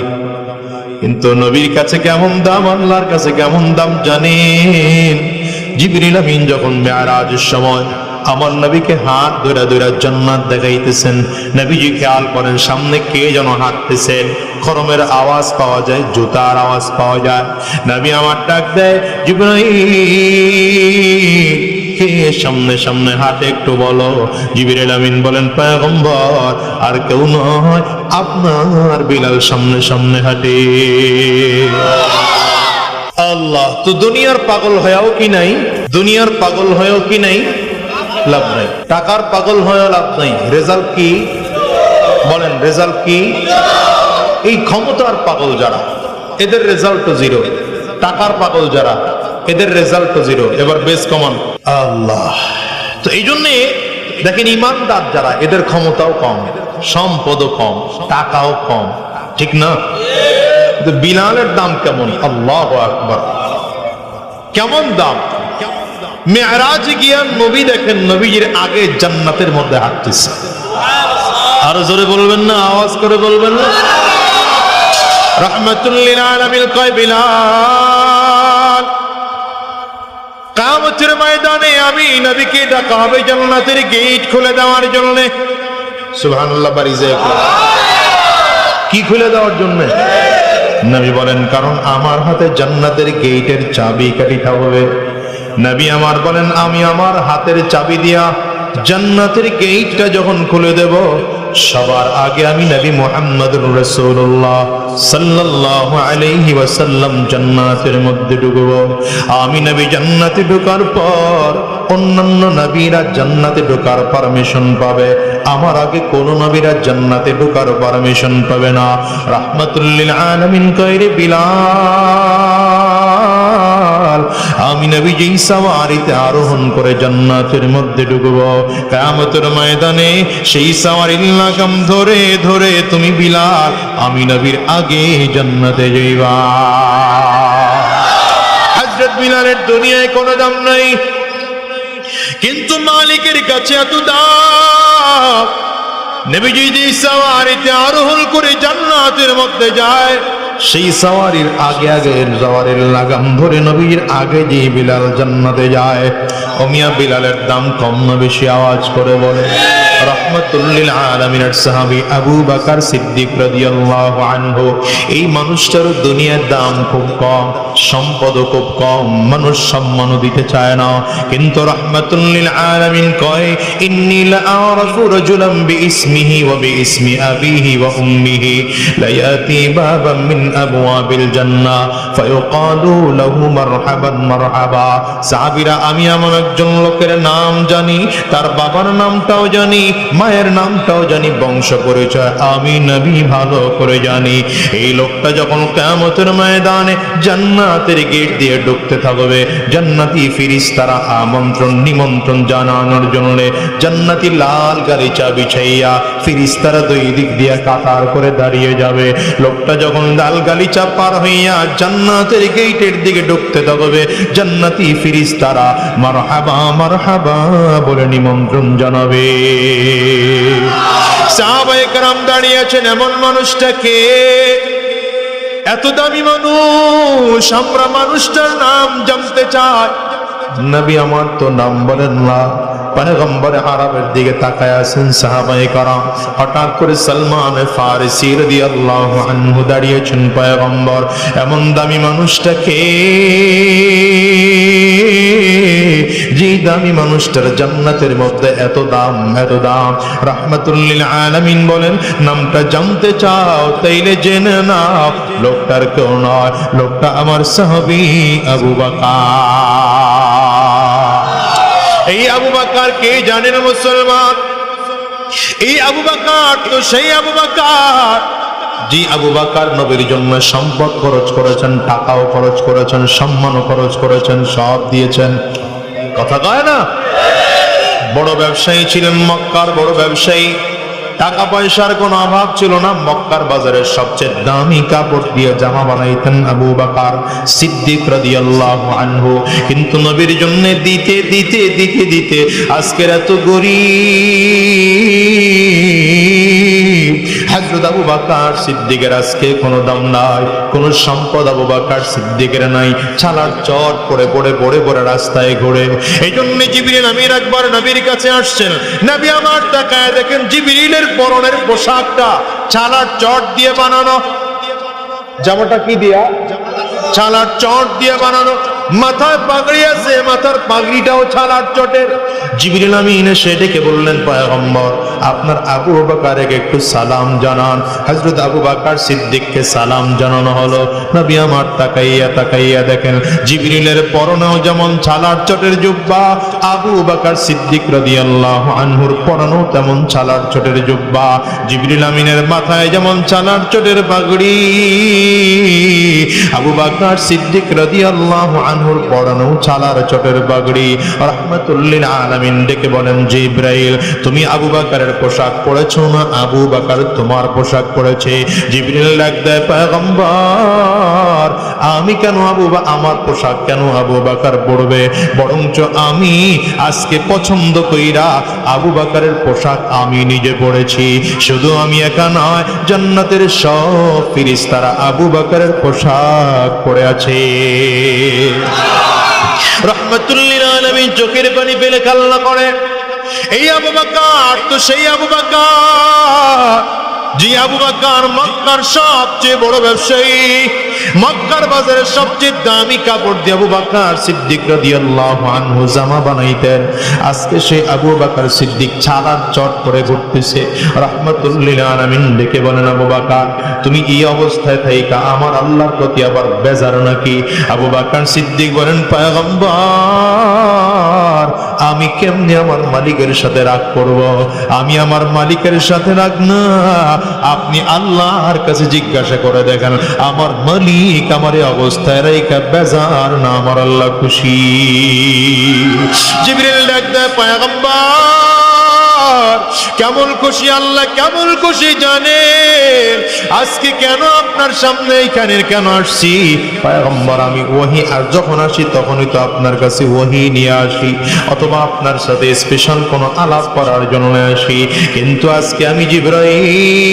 কিন্তু নবীর কাছে কেমন দাম, আল্লাহর কাছে কেমন দাম জানেন? জিবরিল আমিন যখন মেরাজের সময় আমার নবীকে হাত ধরে ধরে জান্নাত দেখাইতেছেন, নবীজি খেয়াল করেন সামনে কে যেন হাঁটতেছেন, খরমের আওয়াজ পাওয়া যায়, জুতার আওয়াজ পাওয়া যায়। নবী আমার ডাক দেয়, জিবরাইল কে সামনে সামনে হাঁটে একটু বলো। জিবরিল আমিন বলেন, পয়গম্বর, আর কেউ নয়, আপনার বিলাল সামনে সামনে হাঁটে। আল্লাহ তো দুনিয়ার পাগল হয়েও কি নাই, দুনিয়ার পাগল হয়েও কি নাই, লাভ নাই। টাকার পাগল হয়েও লাভ নাই। রেজাল্ট কি বলেন? রেজাল্ট কি? এই ক্ষমতার পাগল যারা, এদের রেজাল্ট তো জিরো। টাকার পাগল যারা, এদের রেজাল্ট তো জিরো। এবার বেশ কমান আল্লাহ। তো এই জন্যে দেখেন, ইমানদার যারা, এদের ক্ষমতাও কম, সম্পদও কম, টাকাও কম, ঠিক না? বিলালের দাম কেমন? আল্লাহু আকবার, কেমন দাম! মেরাজে গিয়া নবী দেখেন, নবীজির আগে জান্নাতের মধ্যে হাঁটতেছে। আরো জোরে বলবেন না, আওয়াজ করে বলবেন না? রাহমাতুল লিল আলামিন কয়, বিলাল, কিয়ামতের ময়দানে আমি নবীকে ডাকা হবে জান্নাতের গেট খুলে দেওয়ার জন্য। সুবহানাল্লাহ, বারিজে কি খুলে দেওয়ার জন্য? নবী বলেন, কারণ আমার হাতে জান্নাতের গেটের চাবি কাঠিটা হবে। নবী আমার বলেন, আমি আমার হাতের চাবি দিয়া জান্নাতের গেটটা যখন খুলে দেব, সবার আগে আমি নবী মুহাম্মদুর রাসূলুল্লাহ সাল্লাল্লাহু আলাইহি ওয়াসাল্লাম জান্নাতের মধ্যে ঢুকব। আমি নবী জান্নাতে ঢোকার পর অন্যান্য নবীরা জান্নাতে ঢোকার পারমিশন পাবে, আমার আগে কোন নবীরা জান্নাতে ঢোকার পারমিশন পাবে না। রাহমাতুল লিল আলামিন কইরে, বিলাল, আমি নবী যেই সাওয়ারিতে আরোহণ করে জান্নাতের মধ্যে ঢুকব, কিয়ামতের ময়দানে সেই সাওয়ারির লাগাম ধরে ধরে তুমি বিলাল, আমি নবীর আগে জান্নাতে যাইবা। হযরত বিলালের দুনিয়ায় কোনো দাম নাই, কিন্তু মালিকের কাছে এত দাম। নবীজি যে সাওয়ারিতে আরোহণ করে জান্নাতের মধ্যে যায়, সেই সওয়ারির আগে আগে সওয়ারির লাগাম ধরে নবীর আগে যে বিলাল জান্নাতে যায়, ও মিয়া বিলালের দাম কম না বেশি? আওয়াজ করে বলে। রাহমাতুল লিল আলামিনের সাহাবী আবু বকর সিদ্দিক রাদিয়াল্লাহু আনহু, এই মানুষটার দুনিয়ার দাম খুব কম, সম্পদ খুব কম, মানুষ সম্মানও দিতে চায় না, কিন্তু রাহমাতুল লিল আলামিন কয় ইন্নী লা আরাফু রাজুলান বিইসমিহি ওয়া বিইসমি আবিহি ওয়া উম্মিহি লা ইয়াতি বাবাম মিন আবওয়াবিল জান্নাহ ফায়ুকালু লাহু মারহাবান মারহাবা। সাহাবীরা, আমি এমন একজন লোকের নাম জানি, তার বাবার নামটাও জানি, মায়ের নামটাও জানি, বংশ পরিচয় আমি নবী ভালো করে জানি। এই লোকটা যখন কিয়ামতের ময়দানে জান্নাতের গেট দিয়ে ঢুকতে থাকবে, জান্নাতি ফেরেশতারা আমন্ত্রণ নিমন্ত্রণ জানানোর জন্য জান্নাতি লাল গালিচা বিছাইয়া ফেরেশতারা দুই দিক দিয়ে কাতার করে দাঁড়িয়ে যাবে। লোকটা যখন লাল গালিচা পার হইয়া জান্নাতের গেটের দিকে ঢুকতে থাকবে, জান্নাতি ফেরেশতারা মারহাবা মারহাবা বলে নিমন্ত্রণ জানাবে। সাহাবায়ে কেরাম দাঁড়িয়ে আছেন, এমন মানুষটাকে, এত দামি মানুষ, আমরা মানুষটার নাম জানতে চাই। নবী আমার তো নাম বলেন না। পয়গম্বর আরবের দিকে তাকায় আছেন সাহাবায়ে কেরাম। হঠাৎ করে সালমান ফারিসি রাদিয়াল্লাহু আনহু দাঁড়িয়েছেন। পয়গম্বর, এমন দামি মানুষটাকে, যে দামি মানুষটার জান্নাতের মধ্যে এত দাম এত দাম। রাহমাতুল লিল আলামিন বলেন, নামটা জানতে চাও? তাইলে জেনে নাও, লোকটার কেউ নয়, লোকটা আমার সাহাবী আবু বকর। এই আবু বকর কে জানেন মুসলমান? এই আবু বকর তো সেই আবু বকর, যে আবু বকর নবীর জন্য সম্পদ খরচ করেছেন, টাকাও খরচ করেছেন, সম্মানও খরচ করেছেন, সব দিয়েছেন। কথা কয় না? বড় ব্যবসায়ী ছিলেন, মক্কার বড় ব্যবসায়ী। টাকা পয়সার কোনো অভাব ছিল না। মক্কার বাজারের সবচেয়ে দামি কাপড় দিয়ে জামা বানাইতেন আবু বকর সিদ্দিক রাদিয়াল্লাহু আনহু। কিন্তু নবীর জন্য দিতে দিতে দিতে দিতে আজকের এত গরীব হযরত আবু বকর সিদ্দিকের আজকে কোনো দাম নাই, কোনো সম্পদ আবু বকর সিদ্দিকের নাই। ছালার চট পড়ে পড়ে পড়ে পড়ে রাস্তায় ঘোরে। এই জন্য জিবরিল আমিন একবার নবীর কাছে আসছেন। নবী আমার তাকায় দেখেন জিবরিলের পরনের পোশাকটা ছালার চট দিয়ে বানানো। জামাটা কি দিয়া? ছালার চট দিয়ে বানানো। মাথায় পাগড়ি আছে, মাথার পাগড়িটাও ছালার চটের। জিবরিল আমিন এসে ডেকে বললেন, পয়গম্বর আপনার আবু বকরকে একটু সালাম জানান। হযরত আবু বকর সিদ্দিককে সালাম জানানো হলো। নবী আমার তাকাইয়া তাকাইয়া দেখেন জিবরিলের পরনেও যেমন ছালার চটের জুব্বা, আবু বকর সিদ্দিক রাদিয়াল্লাহু আনহুর পরনেও তেমন ছালার চটের জুব্বা। জিবরিল আমিনের মাথায় যেমন ছালার চটের পাগড়ি, আবু বকর সিদ্দিক রাদিয়াল্লাহু আনহুর পরনেও ছালার চটের পাগড়ি। রাহমাতুল লিল আলামিন ডেকে বলেন, জিবরাইল তুমি আবু বকরের পোশাক পরেছো না আবু বকর তোমার পোশাক পরেছে? জিবরিল ডাক দেয়, পয়গম্বর আমি কেন আমার পোশাক কেন আবু বকর পরবে? বরঞ্চ আমি আজকে পছন্দ কইরা আবু বকরের পোশাক আমি নিজে পরেছি। শুধু আমি একা নয়, জান্নাতের সব ফেরেশতারা আবু বকরের পোশাক পরে আছে। রাহমাতুল লিল আলামিন চোখের পানি ফেলে কান্না করে। এই আবু বকর তো সেই আবু বকর, যে আবু বকর মক্কার সবচেয়ে বড় ব্যবসায়ী, মক্কার বাজারের সবচেয়ে দামি কাপড় দিয়ে আবু বকর সিদ্দিক রাদিয়াল্লাহু আনহু জামা বানাইতেন। আজকে সেই আবু বকর সিদ্দিক ছালার চট পরে ঘুরতেছে। রাহমাতুল লিল আলামিন ডেকে বলেন, আবু বকর তুমি এই অবস্থায় থাইকা আমার আল্লাহর প্রতি আবার বেজার নাকি? আবু বকর সিদ্দিক বলেন, পয়গম্বর আমি কেমনে আমার মালিকের সাথে রাগ করব? আমি আমার মালিকের সাথে রাগ না, আপনি আল্লাহর কাছে জিজ্ঞাসা করে দেখেন আমার মালিক আমার এই অবস্থায় রেখা বেজার না আমার আল্লাহ খুশি? জিবরিল ডাক দেয়, পয়গম্বর কেমন খুশি আল্লাহ, কেমন খুশি জানেন। আজকে কেন আপনার সামনে এইখানে কেন আসছি পয়গম্বর, আমি ওহী আর যখন আসি তখনই তো আপনার কাছে ওহী নিয়ে আসি, অথবা আপনার সাথে স্পেশাল কোনো আলাপ করার জন্য আসি। কিন্তু আজকে আমি জিবরাইল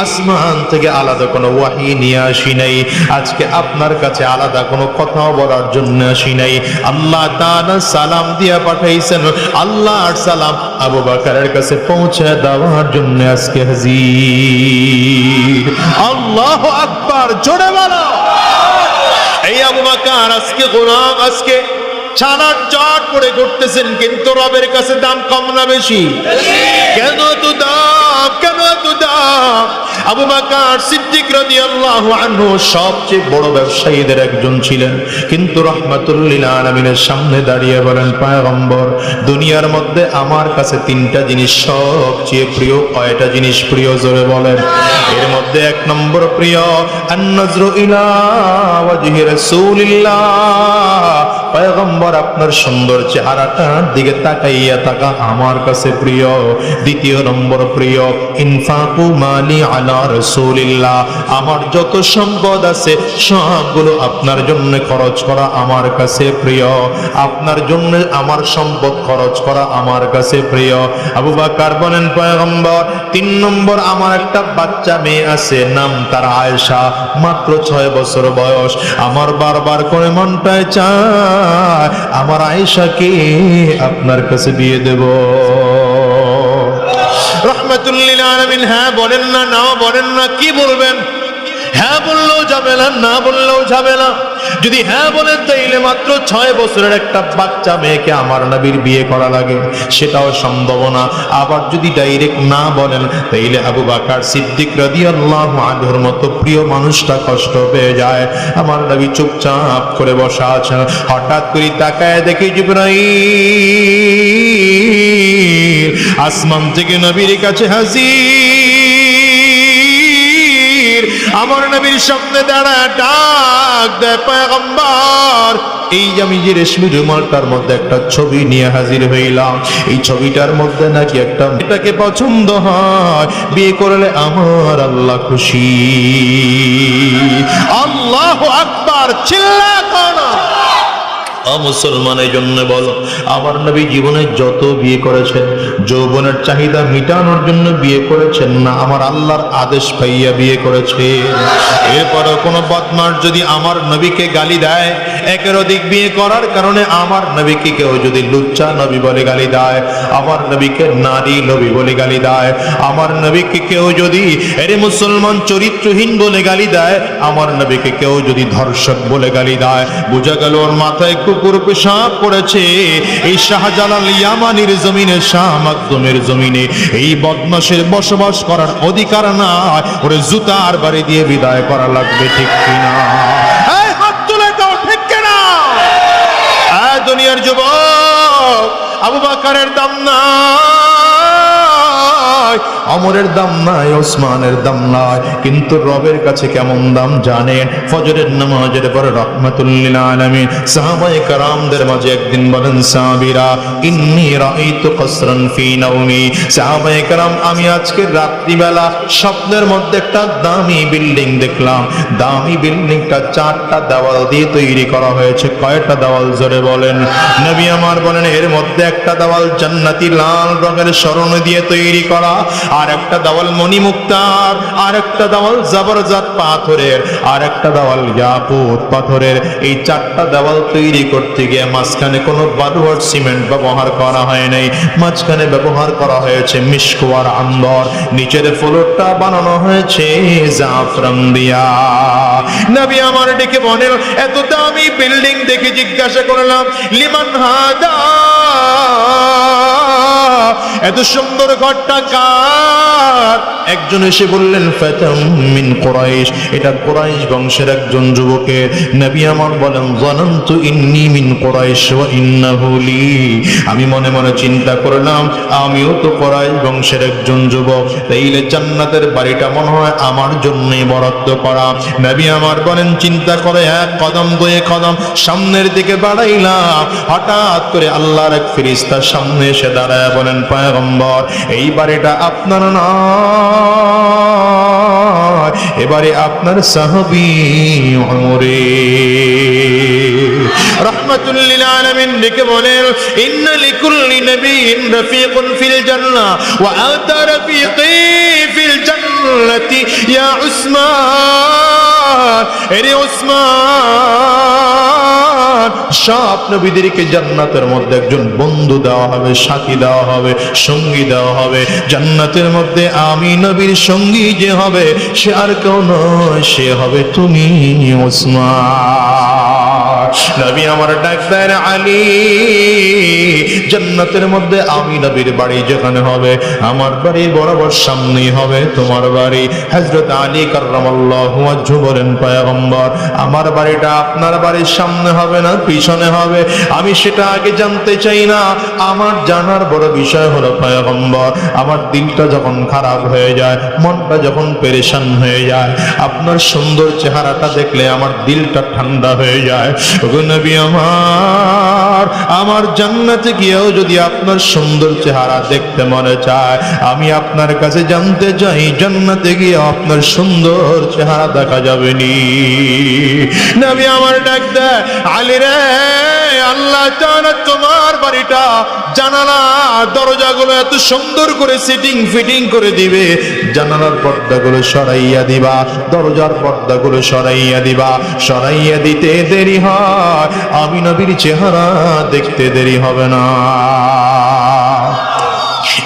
আসমান থেকে আলাদা কোনো ওহী নিয়ে আসি নাই, আজকে আপনার কাছে আলাদা কোনো কথা বলার জন্য আসি নাই। আল্লাহ তাআলা সালাম দিয়া পাঠাইছেন, আল্লাহর সালাম আবু বকরের কাছে পৌঁছে দেওয়ার জন্য আজকে হাজির। আল্লাহু আকবার, জোরে বলো। এই আবু বকর আজকে গোলাম, আজকে ছানার চট করে করতেছেন, কিন্তু রবের কাছে দাম কম না বেশি? কেন তো দাম, কেন তো দাম? আবু বকর সিদ্দিক রাদিয়াল্লাহু আনহু সবচেয়ে বড় ব্যবসায়ীদের একজন ছিলেন, কিন্তু রাহমাতুল লিল আলামিনের সামনে দাঁড়িয়ে বলেন, পয়গম্বর দুনিয়ার মধ্যে আমার কাছে তিনটা জিনিস সবচেয়ে প্রিয়। কয়টা জিনিস প্রিয় জোরে বলেন? এর মধ্যে এক নম্বর প্রিয় আন-নাজরু ইলা ওয়াজহি রাসূলিল্লাহ, পয়গম্বর আপনার সুন্দর চেহারাটার দিকে তাকাইয়া থাকা আমার কাছে প্রিয়। দ্বিতীয় নম্বর প্রিয় ইনফাকু মালি আলা রাসূলিল্লাহ, আমার যত সম্পদ আছে সবগুলো আপনার জন্য খরচ করা আমার কাছে প্রিয়। আপনার জন্য আমার সম্পদ খরচ করা আমার কাছে প্রিয়। আবু বকর বলেন, পয়গম্বর তিন নম্বর আমার একটা বাচ্চা মেয়ে আছে, নাম তার আয়েশা, মাত্র 6 বছর বয়স। আমার বারবার করে মনটায় চায় আমার আয়েশাকে আপনার কাছে বিয়ে দেব। রাহমাতুল লিল আলামিন হ্যাঁ বলেন না, নাও বলেন না, কি বলবেন? হ্যাঁ বললেও যাবে না, না বললেও যাবে না। যদি হ্যাঁ বলেন তাইলে মাত্র 6 বছরের একটা বাচ্চা মেয়েকে আমার নবীর বিয়ে করা লাগে, সেটাও সম্ভব না। আবার যদি ডাইরেক্ট না বলেন তাইলে আবু বকর সিদ্দিক রাদিয়াল্লাহু আনহুর মতো প্রিয় মানুষটা কষ্ট পেয়ে যায়। আমার নবী চুপচাপ করে বসা আছেন, হঠাৎ করে তাকায় দেখি জিবরাইল আসমান থেকে নবীর কাছে হাজির। আমার নবীর সামনে দাঁড়ায় ডাক দেয়, পয়গম্বর এই যে আমি যে রেশমি রুমালটার মধ্যে একটা ছবি নিয়ে হাজির হইলাম, এই ছবিটার মধ্যে নাকি একটা মেয়েটাকে পছন্দ হয়, বিয়ে করলে আমার আল্লাহ খুশি। আল্লাহু আকবার, চিল্লা করো। মুসলমানের জন্য বলো, আমার নবী জীবনে যত বিয়ে করেছেন যৌবনের চাহিদা মিটানোর জন্য বিয়ে করেছেন না, আমার আল্লাহর আদেশ পাইয়া বিয়ে করেছেন। এরপরও কোনো বদমাশ যদি আমার নবীকে গালি দেয়, একের অধিক বিয়ে করার কারণে আমার নবীকে কেউ যদি লুচ্চা নবী বলে গালি দেয়, আমার নবীকে নারী নবী বলে গালি দেয়, আমার নবীকে কেউ যদি এরে মুসলমান চরিত্রহীন বলে গালি দেয়, আমার নবীকে কেউ যদি ধর্ষক বলে গালি দেয়, বোঝা গেল ওর মাথায় কুকুর পেশাব করেছে। এই শাহজালাল ইয়ামানির জমিনে, শাহ মাকদুমের জমিনে এই বদমাশের বসবাস করার অধিকার নাই, ওরে জুতার বাড়ি দিয়ে বিদায় করা লাগবে, ঠিক কিনা? এই হাত তুলে দাও, ঠিক কিনা? এই দুনিয়ার যুবক, আবু বকরের দাম নাই, ওমরের দাম নাই, ওসমানের দাম নাই, কিন্তু রবের কাছে কেমন দাম জানেন? ফজরের নামাজের পরে রাহমাতুল লিল আলামিন সাহাবায়ে কেরামদের মাঝে একদিন বলেন, সাহাবীরা ইন্নী রাআইতু কসরান ফি নাওমি, সাহাবায়ে কেরাম আমি আজকে রাত্রিবেলা স্বপ্নের মধ্যে একটা দামি বিল্ডিং দেখলাম। দামি বিল্ডিংটা 4টা দেওয়াল দিয়ে তৈরি করা হয়েছে। কয়টা দেওয়াল জোরে বলেন? নবী আমার বলেন এর মধ্যে একটা দেওয়াল জান্নাতি লাল রঙের স্বর্ণ দিয়ে তৈরি করা, আর একটা দেওয়াল মণিমুক্তার, আর একটা দেওয়াল জবরদস্ত পাথরের, আর একটা দেওয়াল ইয়াকুত পাথরের। এই 4টা দেওয়াল তৈরি করতে গিয়ে মাঝখানে কোনো বালু আর সিমেন্ট ব্যবহার করা হয় নাই, মাঝখানে ব্যবহার করা হয়েছে মিশক আর আম্বর, নিচের ফ্লোরটা বানানো হয়েছে জাফরান দিয়া। নবী আমার ডেকে বলেন, এত দামি বিল্ডিং দেখে জিজ্ঞাসা করলাম, লিমান হাদা, এত সুন্দর ঘরটা কার? একজন এসে বললেন, ফাতাম মিন কুরাইশ, এটা কুরাইশ বংশের একজন যুবকের। নবী আমার বলেন, জানান্তু ইন্নী মিন কুরাইশ ওয়া ইন্নাহু লি, আমি মনে মনে চিন্তা করলাম আমিও তো কুরাইশ বংশের একজন যুবক, তাইলে জান্নাতের বাড়িটা মনে হয় আমার জন্যই বরাদ্দ করা। নবী আমার বলেন, চিন্তা করে 1 কদম 2 কদম সামনের দিকে বাড়াইলাম, হঠাৎ করে আল্লাহর এক ফেরেশতার সামনে এসে দাঁড়ায় বলেন, পয়গম্বর এই বাড়িটা আপনার না, এবারে আপনার সাহাবী ওমরের। রাহমাতুল লিল আলামিন ডেকে বলেন, ইন্না লিকুল্লি নাবিয়্যিন রাফিকুন ফিল জান্নাহ ওয়া আতা রাফিকি ফিল জান্নাতি ইয়া উসমান। এরে উসমান, সব নবীদেরকে জান্নাতের মধ্যে একজন বন্ধু দেওয়া হবে, সাথী দেওয়া হবে, সঙ্গী দেওয়া হবে। জান্নাতের মধ্যে আমি নবীর সঙ্গী যে হবে সে আর কেউ নয়, সে হবে তুমি উসমান। নবী আমার ডাক দেন, আলী জান্নাতের মধ্যে আমি নবীর বাড়ি যেখানে হবে, আমার বাড়ির বরাবর সামনেই হবে তোমার বাড়ি। হযরত আলী কাররামাল্লাহু ওয়াজহু বলেন, পয়গম্বর আমার বাড়িটা আপনার বাড়ির সামনে হবে না পিছনে হবে, আমি সেটা আগে জানতে চাই না, আমার জানার বড় বিষয় হলো পয়গম্বর আমার দিলটা যখন খারাপ হয়ে যায়, মনটা যখন পেরেশান হয়ে যায়, আপনার সুন্দর চেহারাটা দেখলে আমার দিলটা ঠান্ডা হয়ে যায়। ওগো নবী আমার জান্নাতে গিয়েও যদি আপনার সুন্দর চেহারা দেখতে মনে চায়, আমি আপনার কাছে জানতে চাই জান্নাতে গিয়ে আপনার সুন্দর চেহারা দেখা যাবে নি? নবী আমার ডাক দেয়, আলী রে, আল্লাহ তাআলা তোমার বাড়িটা জানালা দরজাগুলো এত সুন্দর করে ফিটিং করে দিবে, জানালার পর্দাগুলো সরাইয়া দিবা, দরজার পর্দাগুলো সরাইয়া দিবা। সরাইয়া দিতে দেরি হয়, আমি নবীর চেহারা দেখতে দেরি হবে না।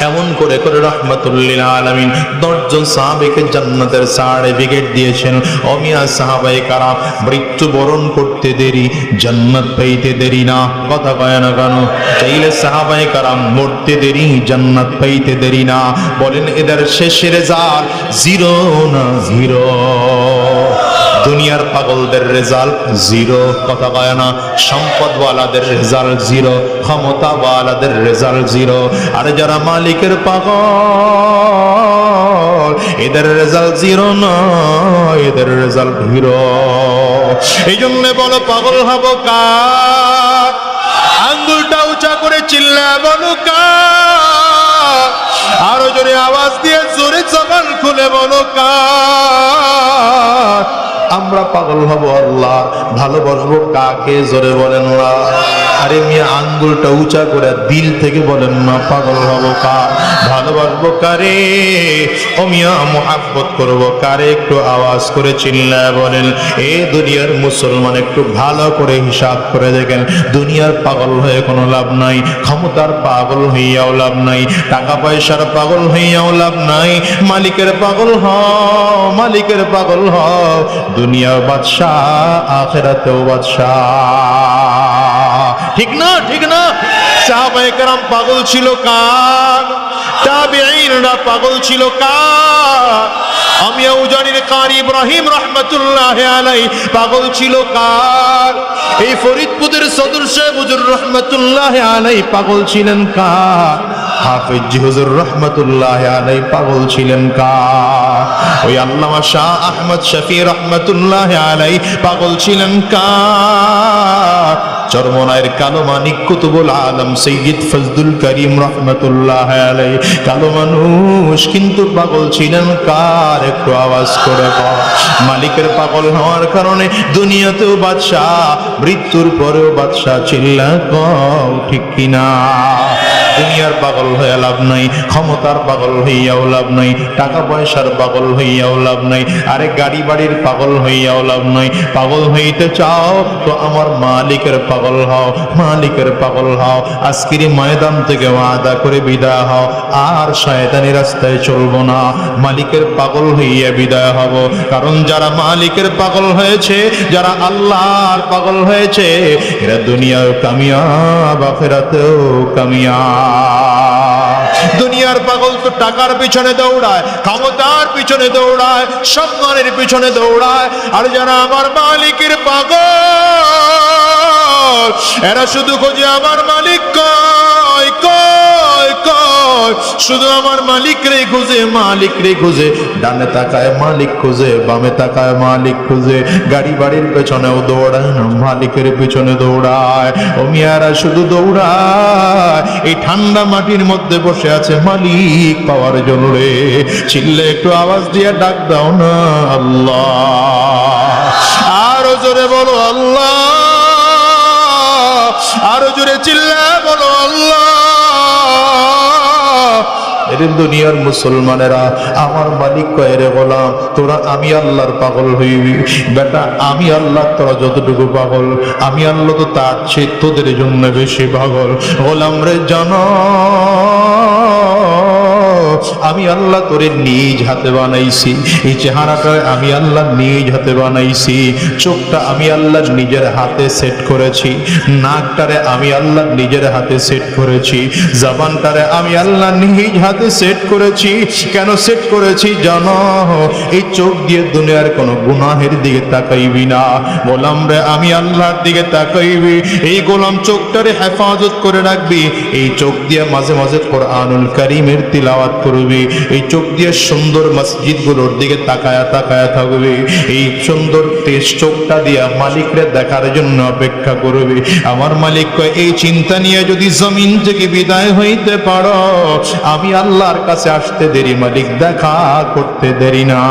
এমন করে করে রাহমাতুল লিল আলামিন 10 জন সাহাবীকে জান্নাতের সার্টিফিকেট দিয়েছেন। ও মিয়া সাহাবায়ে কারাম, মৃত্যুবরণ করতে দেরি, জান্নাত পাইতে দেরি না, কথা কয় না কেন? তাইলে সাহাবায়ে কারাম মরতে দেরি, জান্নাত পাইতে দেরি না। বলেন এদের শেষ রেজাল্ট 0 না 0? দুনিয়ার পাগলদের রেজাল্ট 0, কথা কয় না? সম্পদওয়ালাদের রেজাল্ট 0, ক্ষমতাওয়ালাদের রেজাল্ট 0। আর যারা মালিকের পাগল এদের রেজাল্ট 0 নয়, এদের রেজাল্ট 0। এই জন্য বলো পাগল হব কার? আঙ্গুলটা উঁচা করে চিল্লায় বলো কার? আরো জোরে আওয়াজ দিয়ে জোরে জবান খুলে বলো কার? আমরা পাগল হব আল্লাহ, ভালোবাসবো কাকে? জোরে বলেন না। আরে মিয়া আঙ্গুলটা উঁচা করে দিল থেকে বলেন না, পাগল হব কার? ভালোবাসবো কারে? ও মিয়া মুহাব্বত করবো কারে? একটু আওয়াজ করে চিল্লায় বলেন। এ দুনিয়ার মুসলমান একটু ভালো করে হিসাব করে দেখেন, দুনিয়ার পাগল হয়ে কোনো লাভ নাই, ক্ষমতার পাগল হইয়াও লাভ নাই, টাকা পয়সার পাগল হইয়াও লাভ নাই। মালিকের পাগল হও, মালিকের পাগল হও, দুনিয়ার বাদশাহ আখিরাতেও বাদশাহ। ঠিক না? ঠিক না? সাহাবায়ে কেরাম পাগল ছিল কার? তাবিঈনরা পাগল ছিল কার? আমি উজানির কারি ইব্রাহিম রাহমাতুল্লাহি আলাইহি পাগল ছিল কার? এই ফরিদপুরের সদর সাহেব হুজুর রাহমাতুল্লাহি আলাইহি পাগল ছিলেন কার? হাফেজ জি হুজুর রাহমাতুল্লাহি আলাইহি পাগল ছিলেন কার? ওই আল্লামা শাহ আহমদ শফি রাহমাতুল্লাহি আলাইহি পাগল ছিলেন কার? চরমনায়ের কালো মানিক কুতুবুল আলম সৈয়দ ফজলুল করিম রাহমাতুল্লাহি আলাইহি কালো মানুষ, কিন্তু পাগল ছিলেন কার? একটু আওয়াজ করে বল। মালিকের পাগল হওয়ার কারণে দুনিয়াতেও বাদশাহ, মৃত্যুর পরেও বাদশাহ। চিল্লা কও ঠিক কিনা? দুনিয়ার পাগল হয়ে লাভ নাই, ক্ষমতার পাগল হইয়াও লাভ নাই, টাকা পয়সার পাগল হইয়াও লাভ নাই, আরে গাড়ি বাড়ির পাগল হইয়াও লাভ নাই। পাগল হইতে চাও তো আমার মালিকের পাগল হও, মালিকের পাগল হও। আজকের ময়দান থেকে ওয়াদা করে বিদায় হও, আর শয়তানি রাস্তায় চলবো না, মালিকের পাগল হইয়া বিদায় হব। কারণ যারা মালিকের পাগল হয়েছে, যারা আল্লাহর পাগল হয়েছে, এরা দুনিয়াও কামিয়াব, আখিরাতেও কামিয়াব। দুনিয়ার পাগল তো টাকার পিছনে দৌড়ায়, ক্ষমতার পিছনে দৌড়ায়, সম্মানের পিছনে দৌড়ায়। আর যারা আমার মালিকের পাগল, এরা শুধু খোঁজে আমার মালিক কয় কয় কয়। নয়, শুধু আমার মালিক রে খুঁজে, মালিক রে খুঁজে, ডানে তাকায় মালিক খুঁজে, বামে তাকায় মালিক খুঁজে, গাড়ি বাড়ির পেছনেও দৌড়ায় না, মালিকের পেছনে দৌড়ায়। ও মিয়ারা শুধু দৌড়ায়, এই ঠান্ডা মাটির মধ্যে বসে আছে মালিক পাওয়ার জন্য রে। চিল্লে একটু আওয়াজ দিয়ে ডাক দাও না আল্লাহ। আরো জোরে বলো আল্লাহ, আরো জোরে চিল্লা বলো আল্লাহ। দুনিয়ার মুসলমানেরা, আমার মালিক কয় রে গোলাম, তোরা আমি আল্লাহর পাগল হইবি বেটা, আমি আল্লাহ তোরা যতটুকু পাগল, আমি আল্লাহ তো তার চেয়ে তোদের জন্য বেশি পাগল। গোলাম রে জানো, আমি আল্লাহ তোরে নিজ হাতে বানাইছি, এই চেহারাটা আমি আল্লাহ নিজ হাতে বানাইছি, চোখটা আমি আল্লাহ নিজের হাতে সেট করেছি, নাকটারে আমি আল্লাহ নিজের হাতে সেট করেছি, জবানটারে আমি আল্লাহ নিজ হাতে সেট করেছি। কেন সেট করেছি জানো? এই চোখ দিয়ে দুনিয়ার কোনো গুনাহের দিকে তাকাইবি না, গোলাম রে আমি আল্লাহর দিকে তাকাইবি। এই গোলাম চোখটারে হেফাজত করে রাখবি, এই চোখ দিয়ে মাঝে মাঝে কোরআনুল কারীমের তিলাওয়াত করবি, এই চোখ দিয়ে সুন্দর মসজিদগুলোর দিকে তাকায়া তাকায়া থাকবি, এই সুন্দর তেজ চোখটা দিয়া মালিকরে দেখার জন্য অপেক্ষা করবি। আমার মালিক কয়, এই চিন্তা নিয়ে যদি জমিন থেকে বিদায় হইতে পারো, আমি আল্লাহর কাছে আসতে দেরি, মালিক দেখা করতে দেরি না।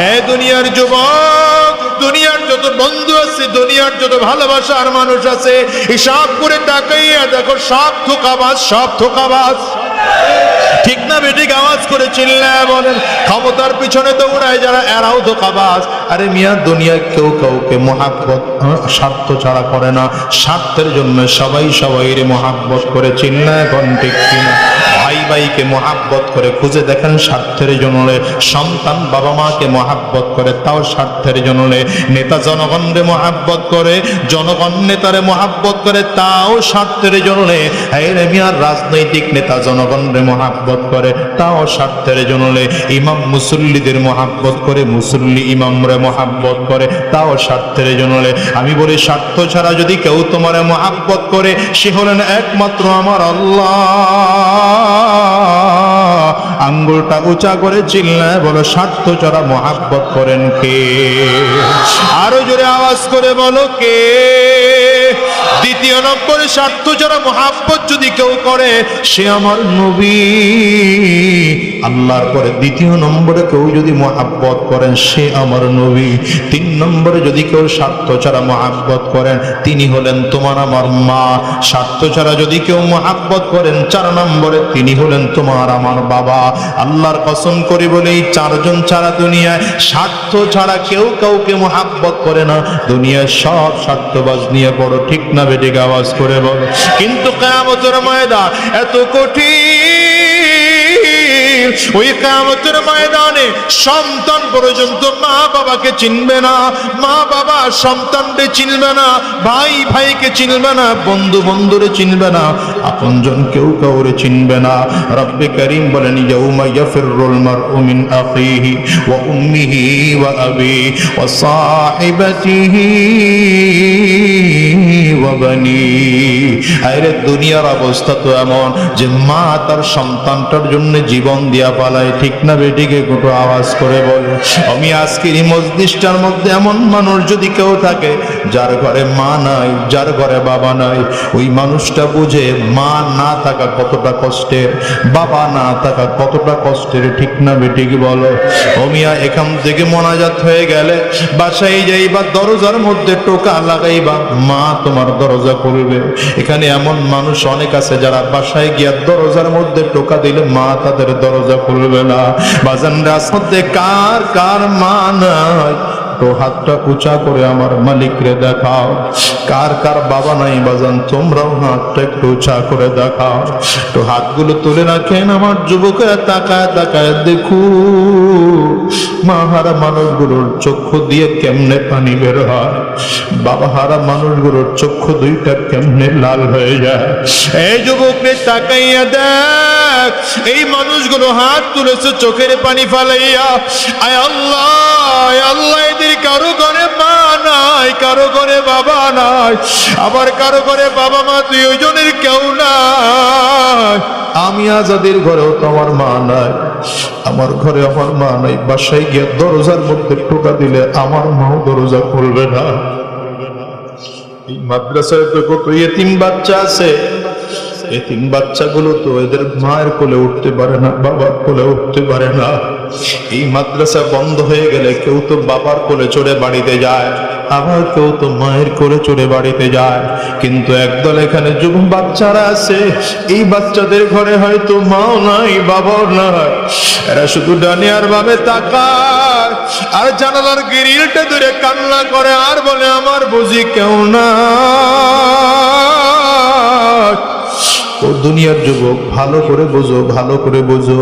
এই দুনিয়ার যুবক, দুনিয়ার যত বন্ধু আছে, দুনিয়ার যত ভালোবাসার মানুষ আছে, হিসাব করে তাকাইয়া দেখো সব ধোঁকাবাজ, সব ধোঁকাবাজ। ঠিক না বেঠিক? আওয়াজ করে চিল্লায় বলেন। ক্ষমতার পিছনে দৌড়ায় যারা, এরাও ধোঁকাবাজ। আরে মিয়া, দুনিয়ায় কেউ কাউকে মহাব্বত স্বার্থ ছাড়া করে না, স্বার্থের জন্য সবাই সবাইরে মহাব্বত করে। চিল্লায় এখন ঠিক কিনা? ভাই ভাইকে মহাব্বত করে, খুঁজে দেখেন স্বার্থের জন্য। সন্তান বাবা মাকে মহাব্বত করে, তাও স্বার্থের জন্য। নেতা জনগণরে মহাব্বত করে, জনগণ নেতারে মহাব্বত করে, তাও স্বার্থের জন্য। রাজনৈতিক নেতা জনগণরে মহাব্বত করে, তাও স্বার্থের জন্য। ইমাম মুসল্লিদের মহাব্বত করে, মুসল্লি ইমামরে মহাব্বত করে, তাও স্বার্থের জন্য। আমি বলি, স্বার্থ ছাড়া যদি কেউ তোমারে মহাব্বত করে, সে হলেন একমাত্র আমার আল্লাহ। আঙ্গুলটা উঁচা করে চিল্লায় বলো, স্বার্থ ছাড়া মহাব্বত করেন কে? আরো জোরে আওয়াজ করে বলো, কে? দ্বিতীয় নম্বরে, স্বার্থ ছাড়া মহাব্বত যদি কেউ করে, সে আমার নবী। আল্লাহর পরে দ্বিতীয় নম্বরে কেউ যদি মহাব্বত করেন, সে আমার নবী। তিন নম্বরে যদি কেউ স্বার্থ ছাড়া মহাব্বত করেন, তিনি হলেন তোমার আমার মা। স্বার্থ ছাড়া যদি কেউ মহাব্বত করেন, চার নম্বরে তিনি হলেন তোমার আমার বাবা। আল্লাহর কসম করে বলে, এই চারজন ছাড়া দুনিয়ায় স্বার্থ ছাড়া কেউ কাউকে মহাব্বত করে না। দুনিয়ায় সব স্বার্থবাজ নিয়ে বড়, ঠিক না বেঠিক? আওয়াজ করে বলো। কিন্তু কিয়ামতের ময়দান এত কঠিন, ওই কিয়ামতের ময়দানে সন্তান পর্যন্ত মা বাবাকে চিনবে না, মা বাবা সন্তানকে চিনবে না, ভাই ভাইকে চিনবে না, বন্ধু বন্ধুরে চিনবে না, আপনজন কেউ কাউরে চিনবে না। রব্বে কারীম বলেন, ইয়াউমা ইয়াফিরুল মারউ মিন আখিহি ওয়া উম্মিহি ওয়া আবিহি ওয়া সাহিবাতিহি ওয়া বানিহি। আরে দুনিয়ার অবস্থা তো এমন যে মা তার সন্তানটার জন্য জীবন দিয়া পালায়, ঠিক না বেঠিক? একটু আওয়াজ করে বল। আমি আজকের এই মজলিসটার মধ্যে এমন মানুষ যদি কেউ থাকে, যার ঘরে মা নাই, যার ঘরে বাবা নাই, ওই মানুষটা বুঝে মা না থাকা কতটা কষ্টের, বাবা না থাকা কতটা কষ্টের, ঠিক না বেঠিক? বলো। ওমিয়া, এখান থেকে মোনাজাত হয়ে গেলে বাসায় যাইবা, দরজার মধ্যে টোকা লাগাইবা, মা তোমার দরজা খুলবে। এখানে এমন মানুষ অনেক আছে যারা বাসায় গিয়া দরজার মধ্যে টোকা দিলে মা তাদের দরজা খুলবে না। বাজান, রাস্তাতে কার কার মা নাই? তো হাতটা উঁচা করে আমার মালিকরে দেখাও। কার কার বাবা নাই বাজান? তোমরাও হাতটা একটু উঁচা করে দেখাও। তো হাতগুলো তুলে রাখেন। আমার যুবকেরা তাকায় তাকায় দেখু, মা হারা মানুষগুলোর চক্ষু দিয়ে কেমনে পানি বের হয়, বাবা হারা মানুষগুলোর চক্ষু দুইটা কেমনে লাল হয়ে যায়। এই যুবকরে তাকাইয়া দেখ, এই মানুষগুলো হাত তুলেছে চোখের পানি ফালাইয়া। আয় আল্লাহ, আয় আল্লাহ, এদের কারো ঘরে মা নাই, কারো ঘরে বাবা নাই, আবার কারো ঘরে বাবা মা দুইজনের কেউ নাই। আমি আজাদের ঘরেও তো আমার মা নাই, আমার ঘরে আমার মা নাই। বাসায় গিয়ে দরজার মধ্যে টোকা দিলে আমার মাও দরজা খুলবে না। এই মাদ্রাসায় তো কত এতিম বাচ্চা আছে, এতিম বাচ্চাগুলো তো এদের মায়ের কোলে উঠতে পারে না, বাবার কোলে উঠতে পারে না। এই মাদ্রাসা বন্ধ হয়ে গেলে কেউ তো বাবার কোলে চড়ে বাড়িতে যায়, আবার কেউ তো মায়ের কোলে চড়ে বাড়িতে যায়। কিন্তু একদল এখানে যুবক বাচ্চারা আছে, এই বাচ্চাদের ঘরে হয়তো মাও নাই, বাবাও নাই। এরা শুধু ডানে আর বামে তাকায়, আর জানালার গ্রিলটা ধরে কান্না করে, আর বলে আমার বুঝি কেউ না। ও দুনিয়ার যুবক, ভালো করে বোঝো, ভালো করে বোঝো,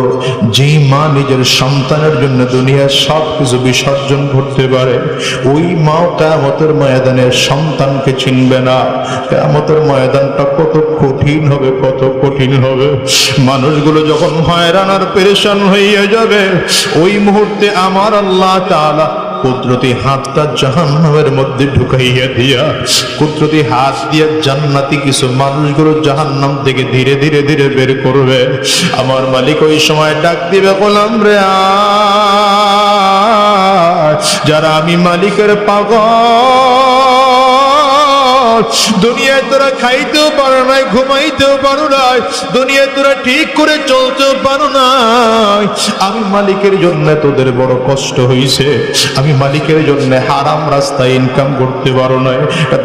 যেই মা নিজের সন্তানের জন্য দুনিয়ার সবকিছু বিসর্জন করতে পারে, ওই মাও কিয়ামতের ময়দানে সন্তানকে চিনবে না। কিয়ামতের ময়দানটা কত কঠিন হবে, কত কঠিন হবে। মানুষগুলো যখন হয়রান আর পেরেশান হয়ে যাবে, ওই মুহূর্তে আমার আল্লাহ তাআলা কুদরতি হাতটা জাহান্নামের মধ্যে ঢুকাইয়া দিয়া, কুদরতি হাত দিয়া জান্নাতি কিছু মানুষগুলো জাহান্নাম থেকে ধীরে ধীরে ধীরে বের করবে। আমার মালিক ওই সময় ডাক দিবে, গোলাম রে আয়। যারা আমি মালিকের পাগল, দুনিয়ায় তোরা খাইতেও পারো নাই, ঘুমাইতেও পারো নাই, দুনিয়ায় তোরা ঠিক করে চলতেও পারো নাই। আমি মালিকের জন্য তোদের বড় কষ্ট হইছে, আমি মালিকের জন্য হারাম রাস্তায় ইনকাম করতে পারো নাই,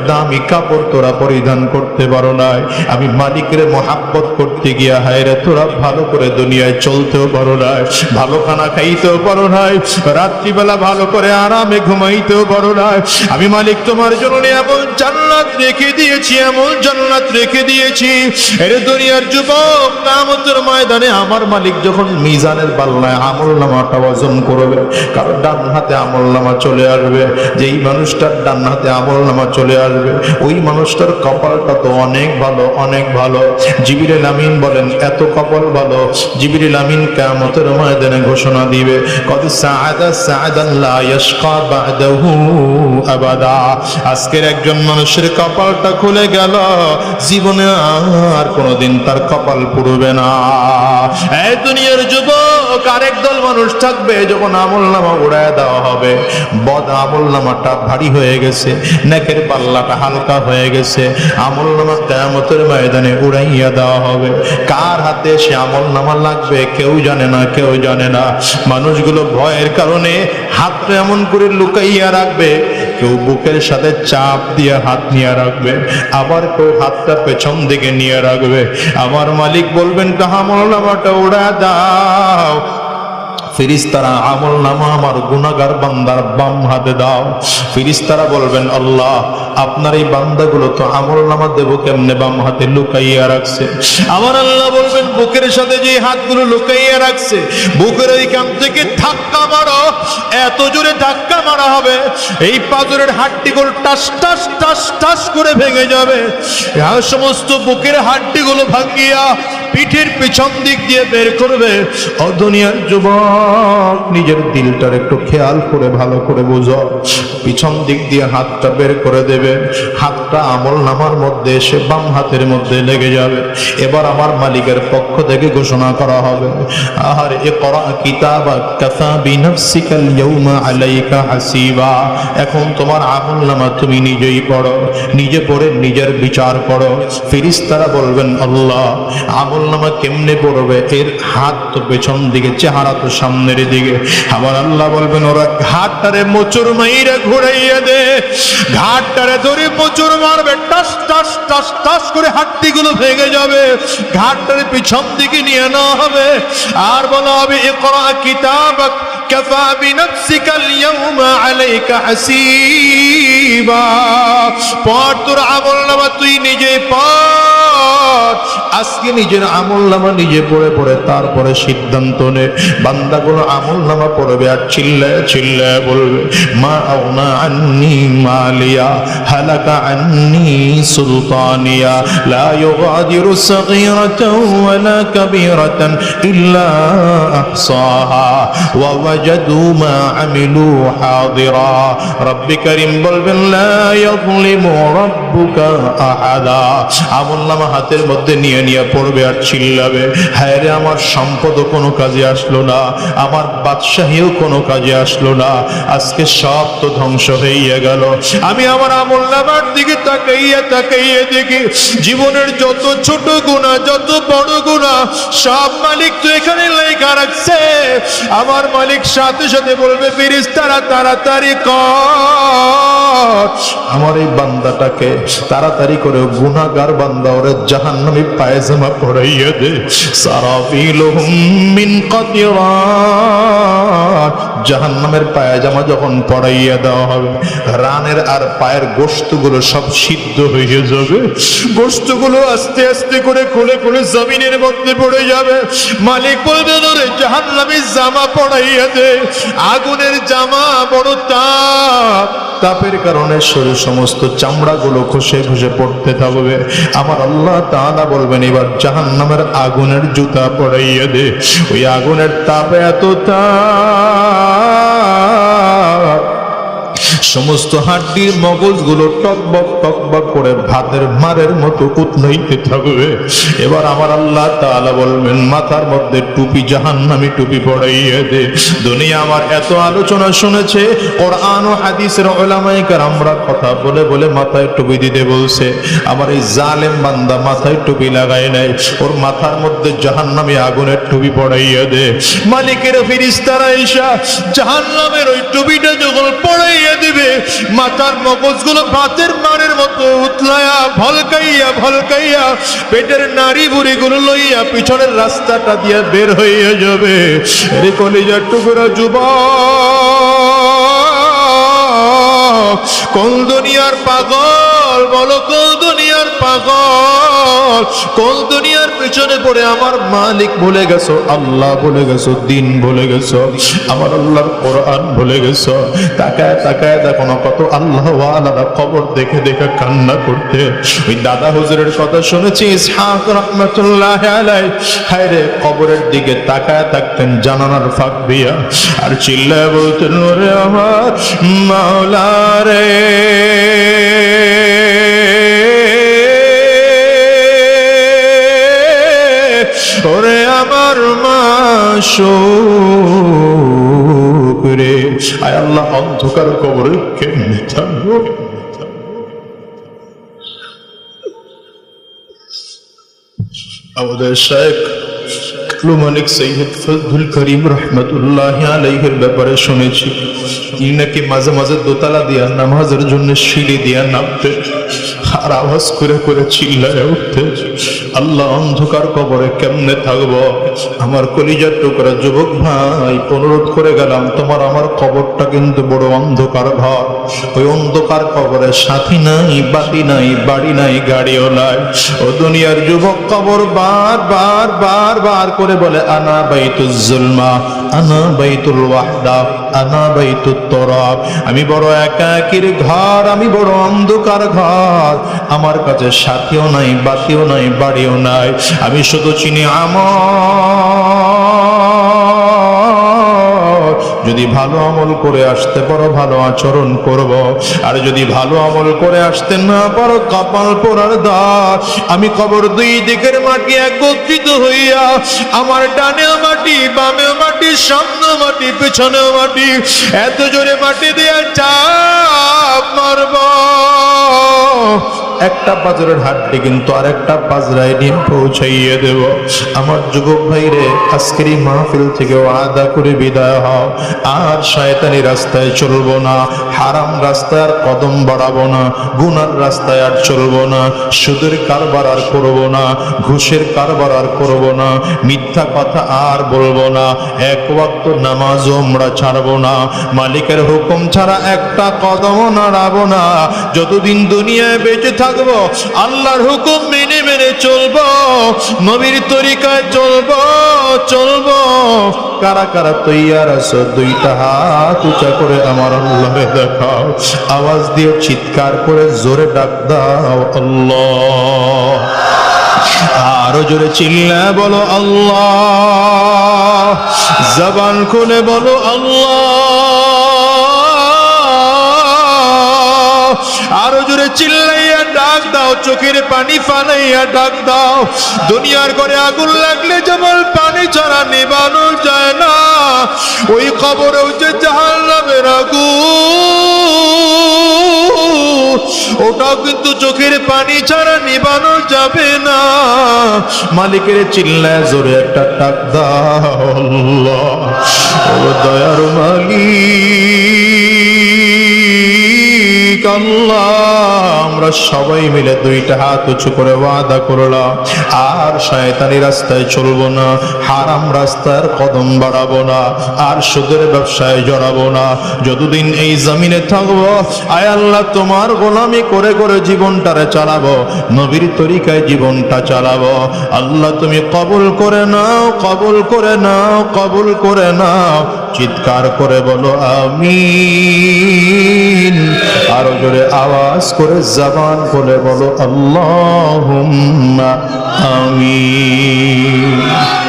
দামি কাপড় তোরা পরিধান করতে পারো নাই। আমি মালিকের মহাব্বত করতে গিয়া হায়রে তোরা ভালো করে দুনিয়ায় চলতেও পারো নাই, ভালো খানা খাইতেও পারো নাই, রাত্রিবেলা ভালো করে আরামে ঘুমাইতেও পারো নাই। আমি মালিক তোমার জন্য এমন জান্নাত রেখে দিয়েছি, এমন জান্নাত রেখে দিয়েছি। এর দুনিয়ার যুবক, কিয়ামতের ময়দানে আমার মালিক যখন মিজানের পাল্লায় আমলনামাটা ওজন করবে, কারণ ডান হাতে আমলনামা চলে আসবে, যেই মানুষটার ডান হাতে আমলনামা চলে আসবে, ওই মানুষটার কপালটা তো অনেক ভালো, অনেক ভালো। জিবরিল আমিন বলেন, এত কপাল ভালো, জিবরিল আমিন কিয়ামতের ময়দানে ঘোষণা দিবে, কদ সাআদা সাআদান লা ইয়াশকা বা'দাহু আবাদা। আজকের একজন মানুষের কপালটা খুলে গেল, জীবনে আর কোনোদিন তার কপাল পুড়বে না। এই দুনিয়ার যুবক, আরেক দল মানুষ থাকবে, যখন আমলনামা উড়ায় দেওয়া হবে, বদ আমলনামাটা ভারী হয়ে গেছে, নেকের পাল্লাটা হালকা হয়ে গেছে, আমলনামা কিয়ামতের ময়দানে উড়াইয়া দেওয়া হবে। কার হাতে সে আমলনামা লাগবে কেউ জানে না, কেউ জানে না। মানুষগুলো ভয়ের কারণে হাতটা এমন করে লুকাইয়া রাখবে, কেউ বুকের সাথে চাপ দিয়ে হাত নিয়ে রাখবে, আবার কেউ হাতটা পেছন দিকে নিয়ে রাখবে। আমার মালিক বলবেন, আমলনামাটা উড়া দাও। ফেরেশতারা আমলনামা আমার গুনাহগার বান্দার বাম হাতে দাও। ফেরেশতারা বলবেন, আল্লাহ আপনার এই বান্দাগুলো তো আমলনামা দেব কেমনে, বাম হাতে লুকাইয়া রাখছে। আমার আল্লাহ বলবেন, বুকের সাথে যে হাতগুলো লুকাইয়া রাখছে, বুকের ওইখান থেকে ধাক্কা মারো, এত জোরে ধাক্কা মারা হবে এই পাঁজরের হাড্ডিগুলো টাস টাস টাস টাস করে ভেঙে যাবে। আর সমস্ত বুকের হাড্ডিগুলো ভাঙিয়া পিঠের পিছন দিক দিয়ে বের করবে। ও দুনিয়ার যুবক, নিজের দিলটার একটু খেয়াল করে ভালো করে বুঝো। পিছন দিক দিয়ে হাতটা বের করে দেবে, হাতটা আমলনামার মধ্যে এসে বাম হাতের মধ্যে লেগে যাবে। এবার আমার মালিকের পক্ষ থেকে ঘোষণা করা হবে, আর ইকরা কিতাবাক কাফা বিনাফসিকাল ইয়াউমা আলাইকা হাসিবা। এখন তোমার আমলনামা তুমি নিজেই পড়ো, নিজে পড়ে নিজের বিচার করো। ফেরেশতারা বলবেন, আল্লাহ আমলনামা কেমনে পড়বে? এর হাত তো পেছন দিকে, চেহারা তো সামনের দিকে। আমার আল্লাহ বলবেন, ওরা ঘাটটারে মোচড় মাইরা ঘুরাইয়া দে, ঘাটটারে ধরে মোচড় মারবে, টাস টাস টাস টাস করে হাড্ডিগুলো ভেঙে যাবে। ঘাটটারে পিছন দিকে নিয়ে নেওয়া হবে, আর বলা হবে, ইকরা কিতাবাক কাফা বিনাফসিকাল ইয়াউমা আলাইকা হাসিবা। পড় তোর আমলনামা তুই নিজে পড়, আজকে নিজের আমলনামা নিজে পড়ে পড়ে তারপরে সিদ্ধান্ত নে। বান্দাগুলো আমলনামা পড়বে আর চিল্লায় চিল্লায় বলবে, মা আউনা আন্নি মালিয়া হালাকা আন্নি সুলতানিয়া লা ইউগাদিরু সাগীরাতান ওয়ালা কাবীরাতান ইল্লা আহসাহা ওয়া ওয়াজাদু মা আমিলু হাদিরা। রব্বি কারীম বলবেন, লা ইয়াযলিমু রাব্বুকা আহাদা। আমলনামা হাতের মধ্যে নিয়ে নিয়ে পড়বে আর চিল্লাবে, হায় রে আমার সম্পদও কোনো কাজে আসলো না, আমার বাদশাহীও কোনো কাজে আসলো না, আজকে সব তো ধ্বংস হয়ে গেল। আমি আমার আমলনামার দিকে তাকাইয়া তাকাইয়া দেখি জীবনের যত ছোট গুনাহ যত বড় গুনাহ সব মালিক তো এখানে লেখা রাখছে। আমার মালিক সাথে সাথে বলবে, ফেরেশতারা তাড়াতাড়ি কর আমার এই বান্দাটাকে তাড়াতাড়ি করে গুনাহগার বান্দা ওরে জাহান্নামী পায়জামা পরাইয়া দে। সারাফিলুহুম মিন কাতিরাত, জাহান্নামের পায়জামা যখন পরাইয়া দেওয়া হবে, রানের আর পায়ের গোশতগুলো সব সিদ্ধ হয়ে যাবে, গোশতগুলো আস্তে আস্তে করে খুলে খুলে জমিনের মধ্যে পড়ে যাবে। মালিক বলবে, ধরে জাহান্নামীর জামা পরাইয়া দে। আগুনের জামা বড় তাপ, তাপের কারণে শরীর সমস্ত চামড়াগুলো খসে খসে পড়তে থাকবে। আমার আল্লাহ তাআলা বলবেন, এবার জাহান্নামের আগুনের জুতা পরাইয়া দে। ওই আগুনের তাপে এত তাপ, সমস্ত হাড্ডির মগজগুলো টকবক টকবক করে ভাতের মারের মতো কুতনাইতে থাকবে। এবার আমার আল্লাহ তাআলা বলবেন, মাথার মধ্যে টুপি জাহান্নামী টুপি পরাইয়া দে। দুনিয়া আমার এত আলোচনা শুনেছে, কোরআন ও হাদিসের উলামায়ে কেরামরা কথা বলে বলে মাথায় টুপি দিতে বলছে। আমার এই জালেম বান্দা মাথায় টুপি লাগায় নাই, ওর মাথার মধ্যে জাহান্নামী আগুনের টুপি পরাইয়া দে। মালিকের ফেরেশতারা এসে জাহান্নামের ওই টুপিটা যখন পরাইয়া দিবে, মাথার মগজগুলো ভাতের মারের মতো উতলায়া ভলকাইয়া ভলকাইয়া পেটের নাড়ি বুড়িগুলো লইয়া পিছনের রাস্তাটা দিয়ে বের হইয়া যাবে। রে কলিজার টুকরা যুবক, কোন দুনিয়ার পাগল বলো, কোন দুনিয়ার পাগল, কোন দুনিয়ার পিছনে পড়ে আমার মালিক ভুলে গেছো, আল্লাহ ভুলে গেছো, দিন ভুলে গেছো, আমার আল্লাহর কোরআন ভুলে গেছো। তাকায় তাকায় দেখো না কত আল্লাহ ওয়ালারা কবর দেখে দেখে কান্না করতে। ওই দাদা হুজুরের কথা শুনেছি, ইসহাক রাহমাতুল্লাহি আলাইহি, হায় রে কবরের দিকে তাকায় থাকতেন জানালার ফাঁক দিয়া, আর চিল্লায় বলতেন, ওরে আমার মাওলা রে, ওরে আমার মাশউক রে, আয় আল্লাহ অন্ধকার কবরে কেমনে থাকবো। আমাদের শেখ মালিক সৈয়দ ফজলুল করিম রহমতুল্লাহি আলাইহির ব্যাপারে শুনেছি, তিনি নাকি মাঝে মাঝে দোতলা দিয়া নামাজের জন্য সিঁড়ি দিয়া নামতে আর আওয়াজ করে করে চিল্লায় উঠতে, আল্লাহ অন্ধকার কবরে কেমনে থাকবো। আমার কলিজার টুকরা যুবক ভাই, অনুরোধ করে গেলাম, তোমার আমার কবরটা কিন্তু বড় অন্ধকার ঘর। ওই অন্ধকার কবরে সাথী নাই, বাতি নাই, বাড়ি নাই, গাড়িও নাই। ও দুনিয়ার যুবক, কবর বার বার বার বার করে বলে, আনা বাইতুজ জুলমা, আনা বাইতুল ওয়াহদা, আনা বাইতুত তরাব। আমি বড় একাকির ঘর, আমি বড় অন্ধকার ঘর, আমার কাছে সাথীও নাই, বাতিও নাই, বাড়িও নাই। আমি শুধু চিনি আমল, যদি ভালো আমল করে আসতে পারো ভালো আচরণ করব, আর যদি ভালো আমল করে আসতে না পারো কপাল পোড়ার দাগ। আমি কবর দুই দিকের মাটি একত্রিত হইয়া, আমার ডানেও মাটি, বামেও মাটি, সামনেও মাটি, পেছনেও মাটি, এত জোরে মাটি দিয়া চাপ মারব, একটা পাজরের হাড্ডি কিন্তু আর একটা পাজরায় নিয়ে পৌঁছাইয়ে দেব। আমার যুবক ভাইরে, আজকের এই মাহফিল থেকে ওয়াদা করে বিদায় হও, আর শয়তানি রাস্তায় চলবো না, হারাম রাস্তায় আর কদম বাড়াবো না, গুনার রাস্তায় আর চলবো না, সুদের কারবার আর করবো না, ঘুষের কারবার আর করবো না, মিথ্যা কথা আর বলবো না, এক ওয়াক্ত নামাজও আমরা ছাড়বো না, মালিকের হুকুম ছাড়া একটা কদমও নাড়াবো না। যতদিন দুনিয়ায় বেঁচে থাক থাকবো, আল্লাহর হুকুম মেনে মেনে চলবো, নবীর তরিকায় চলবো। কারা কারা তৈয়ার আছো? দুইটা হাত উঁচা করে আমার আল্লাহরে দেখাও, আওয়াজ দিয়ে চিৎকার করে জোরে ডাক দাও আল্লাহ। আরো জোরে চিল্লায় বলো আল্লাহ, জবান খুলে বলো আল্লাহ। আরো জোরে চিল্লাইয়া ডাক দাও, চোখের পানি ফালাইয়া ডাক দাও। দুনিয়ার ঘরে আগুন লাগলে যেমন পানি ছাড়া নেবানো যায় না, ওই কবরেও যে জাহান্নামের আগুন, ওটাও কিন্তু চোখের পানি ছাড়া নিবানো যাবে না। মালিকের চিল্লায় জোরে একটা ডাক দাও আল্লাহ। ও দয়ার মালিক আল্লাহ, আমরা সবাই মিলে দুইটা হাত উঁচু করে ওয়াদা করলাম, আর শয়তানি রাস্তায় চলবো না, হারাম রাস্তার কদম বাড়াবো না, আর সুদের ব্যবসায় জড়াবো না। যতদিন এই জমিনে থাকবো, আয় আল্লাহ তোমার গোলামি করে করে জীবনটারে চালাবো, নবীর তরিকায় জীবনটা চালাবো। আল্লাহ তুমি কবুল করে নাও, কবুল করে নাও, কবুল করে নাও। চিৎকার করে বলো আমিন। আরো জোরে আওয়াজ করে জবান খুলে বলো আল্লাহুম্মা আমিন।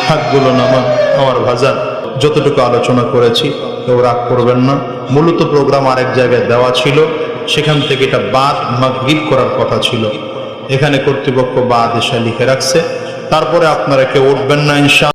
হাতগুলো নামা। আমার ভাজান, যতটুকু আলোচনা করেছি কেউ রাগ করবেন না। মূলত প্রোগ্রাম আরেক জায়গায় দেওয়া ছিল, সেখান থেকে এটা বাদ মাগরিব করার কথা ছিল। এখানে কর্তৃপক্ষ বাদ এসে লিখে রাখছে, তারপরে আপনারা কেউ উঠবেন না ইনশাআল্লাহ।